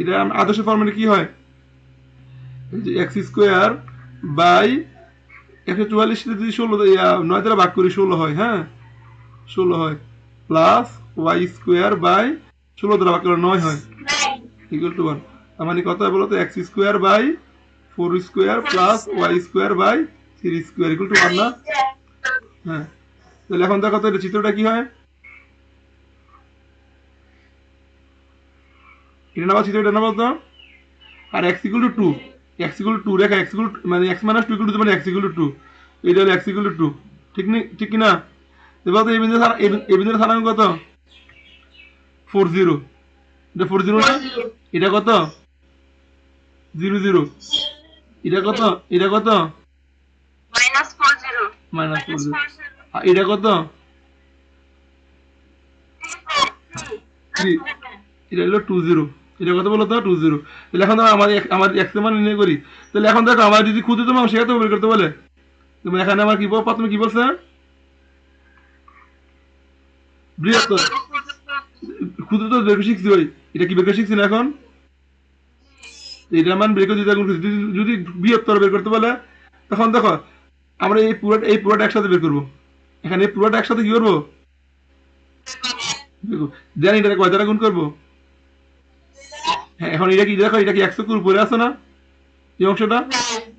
এটা আদর্শ ফর্মেটে কি হয়, এক্স স্কোয়ার বাই 144 যদি 9 দ্বারা ভাগ করি 16 হয়, হ্যাঁ 16 হয়, প্লাস ওয়াই স্কোয়ার বাই 16 দ্বারা ভাগ করলে 9 হয়, ইকুয়াল টু 1। তার মানে কত হয় বলো তো, x square by 4 square plus y square by 3 square equal to 1 না? হ্যাঁ, তাহলে এখন দেখো তো এটা চিত্রটা কি হয়, এটা না চিত্রটা না বলতো, আর x equal to 2, x equal to 2 রেখা, এক্স ইকুয়াল মানে এক্স মাইনাস 2 ইকুয়াল টু মানে এক্স ইকুয়াল টু 2, এটা হলো এক্স ইকুয়াল টু 2, ঠিক নেই, ঠিক কি না? এবার তো এই বিন্দুর স্থানাঙ্ক কত, 40, এটা 40 না, এটা কত 00, এটা কত, এটা কত -40, আর এটা কত 3, এটা হলো 20, এটা কত বলো তো 20। তাহলে এখন ধরো আমার এক্স এর মান নির্ণয় করি, তাহলে এখন দেখো আমার যদি ক্ষুদ্রতম অংশ সেটা তো বের করতে বলে, তুমি এখানে আমার কি প্রথমে কি বলছে, বৃহত্তর, ক্ষুদ্রতম বের করে শিখছি, ওই এটা কি বের করে শিখছি না এখন, এটার মান বের করে দিতে যদি বৃহত্তর বের করতে বলে, তখন দেখো আমরা এই পুরোটা একসাথে বের করবো, এখানে এই পুরোটা একসাথে কি করবো, জানি এটা কয় দ্বারা গুণ করবো, হ্যাঁ এখন এটা কি দেখো, এটা কি 100 উপরে আছে না এই অংশটা,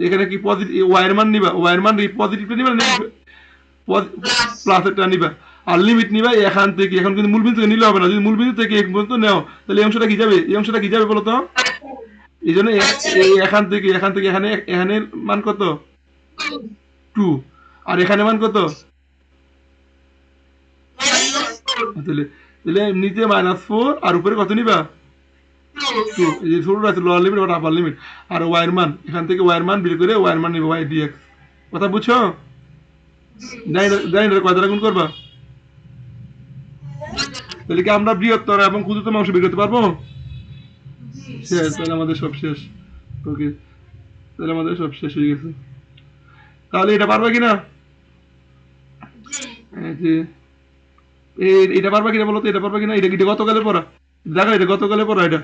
এখানে কি পজিটিভ ওয়াইয়ের মান নিবা, ওয়াইয়ের মান পজিটিভটা নিবা, প্লাসেরটা নিবা, আর লিমিট নিবা এখান থেকে, এখন কিন্তু মূল বিন্দু থেকে নিলে হবে না, যদি মূল বিন্দু থেকে এক পর্যন্ত নেও তাহলে এই অংশটা কি যাবে, এই অংশটা কি যাবে বলো তো, এই জন্য এখান থেকে এখানে, এখানের মান কত 2, আর এখানে মান কত, তাহলে তাহলে নিচে -4 আর উপরে কত নিবা 2, এই যে ছোটটা আছে লোয়ার লিমিট আর আপার লিমিট, আর ওয়াইয়ের মান এখান থেকে ওয়াইয়ের মান বের করে ওয়াইয়ের মান নিবে ওয়াই ডিএক্স, কথা বুঝছো? জানি না কয় দ্বারা গুণ করবা, তাহলে কি আমরা বৃহত্তর এবং ক্ষুদ্রতম অংশ বের করতে পারবো? শেষ, তাহলে আমাদের সব শেষ। ওকে, তাহলে আমাদের সব শেষ হয়ে গেছে। তাহলে এটা পারবে কিনা, এটা পারবে কিনা বলো তো, এটা পারবে কিনা, এটা গতকালের পড়া, দেখো এটা গতকালের পড়া, এটা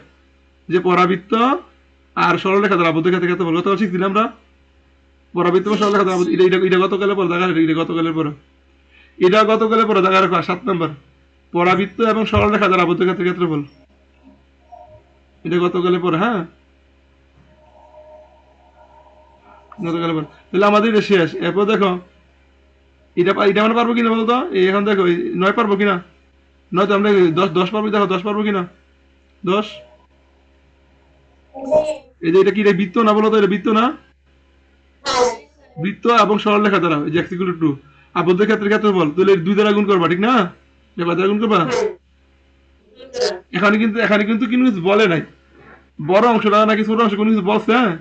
যে পরাবৃত্ত আর সরলরেখা দ্বারা আবদ্ধ ক্ষেত্রে বলো, গতকাল শিখছি আমরা পরাবৃত্ত বা সরলরেখা দ্বারা আবদ্ধ, এটা গতকালের পড়া, দেখা এটা গতকালের পড়া, এটা গতকালের পড়া, দেখা রাখো 7 নম্বর, পরাবৃত্ত এবং সরলরেখা দ্বারা আবদ্ধ ক্ষেত্রে বল, এটা গতকালের পড়া, হ্যাঁ গতকালের পড়া, তাহলে আমাদের এটা শেষ। এরপর দেখো এটা মানে পারবো কিনা বলতো, এখন দেখো 9 পারবো কিনা, 9 তো আমরা 10 পারবো, দেখো 10 পারবো কিনা, 10, এই যে এটা কি, এটা বৃত্ত না বলো তো, এটা বৃত্ত না, বৃত্ত এবং সরলরেখা দ্বারা এই যে x = 2 আবদ্ধ ক্ষেত্রে বল, তাহলে 2 দ্বারা গুণ করবা, ঠিক না, এটা দ্বারা গুণ করবা, এখানে কিন্তু কিছু বলে নাই, বড় অংশটা নাকি ছোট অংশ কোনো কিছু বলছে, হ্যাঁ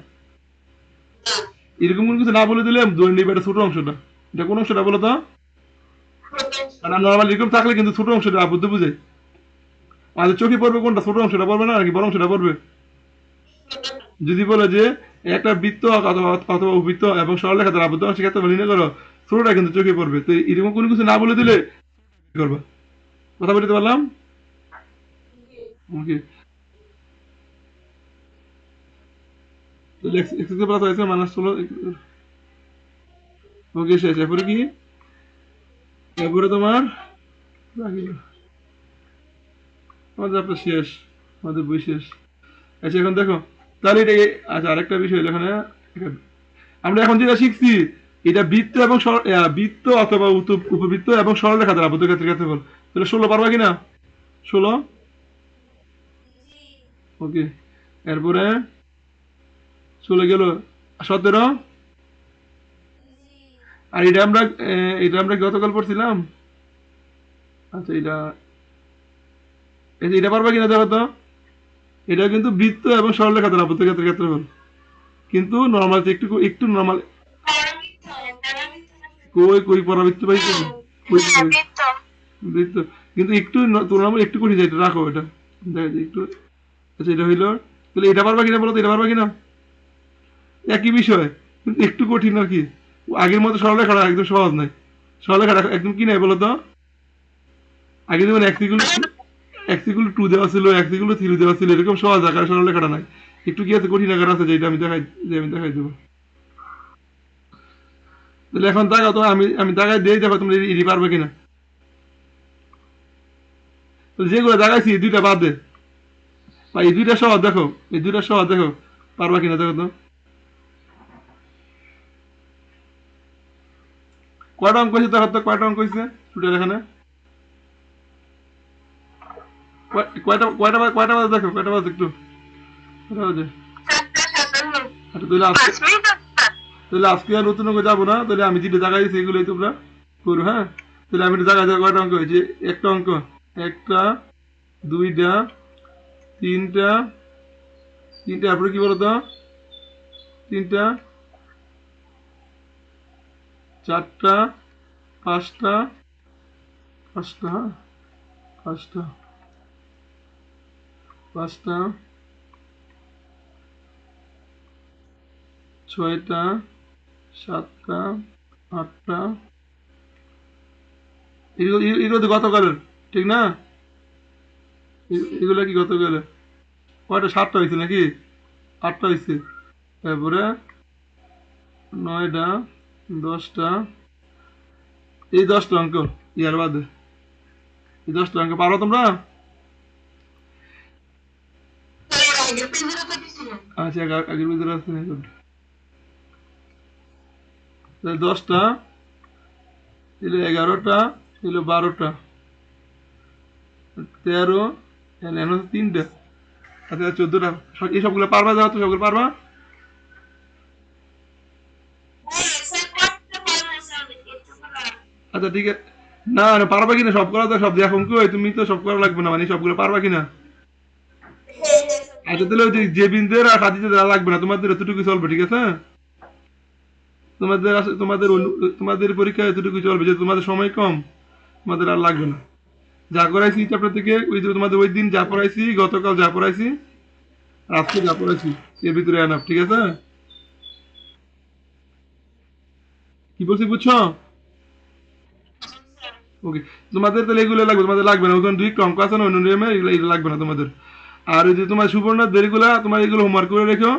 এরকম কোনো কিছু না বলে দিলে ধরে নিবে এটা ছোট অংশটা, এটা কোন অংশটা বলো তো, আর নরমাল এরকম থাকলে কিন্তু ছোট অংশটা আবদ্ধ বুঝে, আমাদের চোখে পড়বে কোনটা, ছোট অংশটা পড়বে না নাকি বড় অংশটা পড়বে, যদি বলে যে একটা বৃত্ত অথবা উপবৃত্ত এবং সরলরেখা দ্বারা আবদ্ধ অংশ ক্ষেত্রে নির্ণয় করো, ছোটটা কিন্তু চোখে পড়বে, তো এরকম কোনো কিছু না বলে দিলে করবা, কথা বলতে পারলাম? ওকে, ওকে শেষ। এরপরে কি, এরপরে তোমার আমাদের আপনার শেষ, আমাদের বই শেষ। আচ্ছা এখন দেখো, তাহলে এটা আচ্ছা আরেকটা বিষয় হলো এখানে, আমরা এখন যেটা শিখছি এটা বৃত্ত এবং বৃত্ত অথবা উপবৃত্ত এবং সরলরেখা দ্বারা আবদ্ধ ক্ষেত্রে বল, তাহলে 16 পারবা কিনা, 16, ওকে, এরপরে চলে গেল 17, আর এটা আমরা গতকাল পড়ছিলাম, আচ্ছা এটা পারবা কিনা দেখো তো, এটা কিন্তু বৃত্ত এবং সরলরেখা দ্বারা আবদ্ধ ক্ষেত্রে বল, কিন্তু নরমাল একটু নরমাল, কই পরাবৃত্ত পাই, কই বৃত্ত, কিন্তু একটু তুলনামূলক একটু কঠিন, এটা রাখো, এটা দেখা যায় একটু। আচ্ছা এটা হইলো, তাহলে এটা পারবা কিনা বলো তো, এটা পারবা কিনা, একই বিষয়, কিন্তু একটু কঠিন আর কি। আগের মতো সরলরেখাটা একদম সহজ নাই। সরলরেখাটা একদম কি নাই বলো তো? আগে যেমন x equal to 2 দেওয়া ছিল, x equal to 3 দেওয়া ছিল, এরকম সহজ আকারে সরলরেখাটা নাই। একটু কি আছে, কঠিন আকার আছে, যেটা আমি দেখাই দেবো। তাহলে এখন দেখাও তো, আমি আমি দেখাই দিয়ে দেখো তোমরা ইডি পারবে কিনা। তো যেগুলো দেখাইছি এই দুইটা বাদ দে, বা এই দুইটা সহজ দেখো, এই দুইটা সহজ দেখো, পারবা কিনা দেখো তো। কয়টা অঙ্ক হয়েছে দেখো তো, কয়টা অঙ্ক হয়েছে টোটাল এখানে? কয়টা কয়টা কয়টা বাজে দেখো, কয়টা বাজে একটু, কয়টা বাজে? আচ্ছা তাহলে আজকে আর নতুন অঙ্ক যাবো না, তাহলে আমি যেটা জায়গায় দিচ্ছি এগুলোই তোমরা করো, হ্যাঁ? তাহলে আমি জায়গায় জায়গায় কয়টা অঙ্ক হয়েছে? একটা অঙ্ক, একটা, দুইটা, তিনটা, তিনটা, তারপরে কি বলতো, তিনটা, চারটা, পাঁচটা, পাঁচটা, হ্যাঁ, পাঁচটা, পাঁচটা, ছয়টা, সাতটা, আটটা, এগুলো তো গতকালের, ঠিক না? এগুলো কি গতকালের? কয়টা, সাতটা হয়েছে নাকি? আটটা হয়েছে, তারপরে নয়টা, দশটা, এই 10টা অঙ্ক, ইয়ার বাদে এই 10টা অঙ্ক পারো তোমরা? আচ্ছা, আগের ভিতরে আছে না? তাহলে 10টা, এলো 11টা, এলো 12টা, 13, এখন হচ্ছে 3টা, আচ্ছা 14টা। এই সবগুলো পারবা, যাও তো সবগুলো পারবা? আচ্ছা ঠিক আছে, না না, পারবা কিনা সব করা, তো সব দেখা অঙ্ক তুমি তো সব করা লাগবে না, মানে সবগুলো পারবা কিনা? আচ্ছা তাহলে ওই যে বিনদের আর খাদিজা দেওয়া লাগবে না, তোমাদের এতটুকু চলবে, ঠিক আছে? তোমাদের পরীক্ষা এতটুকু চলবে, যে তোমাদের সময় কম, তোমাদের আর লাগবে না। যা করাইছি চ্যাপ্টার থেকে, ওই যে তোমাদের ওই দিন যা পড়াইছি, গতকাল যা পড়াইছি, আর আজকে যা পড়াইছি, এর ভিতরে এনাফ, ঠিক আছে? কি বলছি বুঝছো? ওকে, তোমাদের তাহলে এগুলো লাগবে, তোমাদের লাগবে না, ওখানে দুই অঙ্ক আছে না অন্য নিয়মে, এগুলো এগুলো লাগবে না তোমাদের। আর ওই যে তোমার সুবর্ণার এগুলা তোমার এগুলো হোমওয়ার্ক করে রেখো,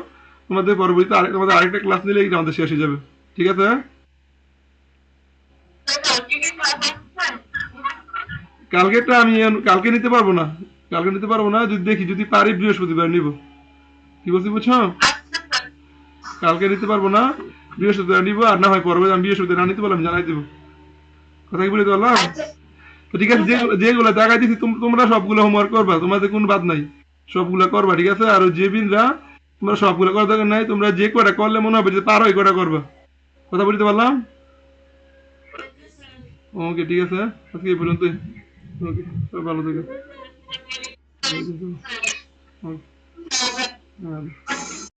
তোমাদের পরবর্তীতে তোমাদের আরেকটা ক্লাস নিলে এটা আমাদের শেষ হয়ে যাবে, ঠিক আছে? কালকেটা আমি কালকে নিতে পারবো না, কালকে নিতে পারবো না, যদি দেখি যদি পারি বৃহস্পতিবার নিব। কি বলছি বুঝছো? কালকে নিতে পারবো না, বৃহস্পতিবার নিবো, আর না হয় পরবর্তী আমি বৃহস্পতিবার না নিতে পারলাম জানাই দিব। কথা কি বলে পারলাম? তো ঠিক আছে, যেগুলো দেখাই দিচ্ছি তোমরা সবগুলো হোমওয়ার্ক করবা, তোমাদের কোনো বাদ নাই, সবগুলো করবা, ঠিক আছে? আর যে বিনরা তোমরা সবগুলো করার দরকার নাই, তোমরা যে কটা করলে মনে হবে যে পারো এই কটা করবা। কথা বলতে পারলাম? ওকে ঠিক আছে, আজকে এই পর্যন্তই। ওকে, সব ভালো থেকো। ওকে।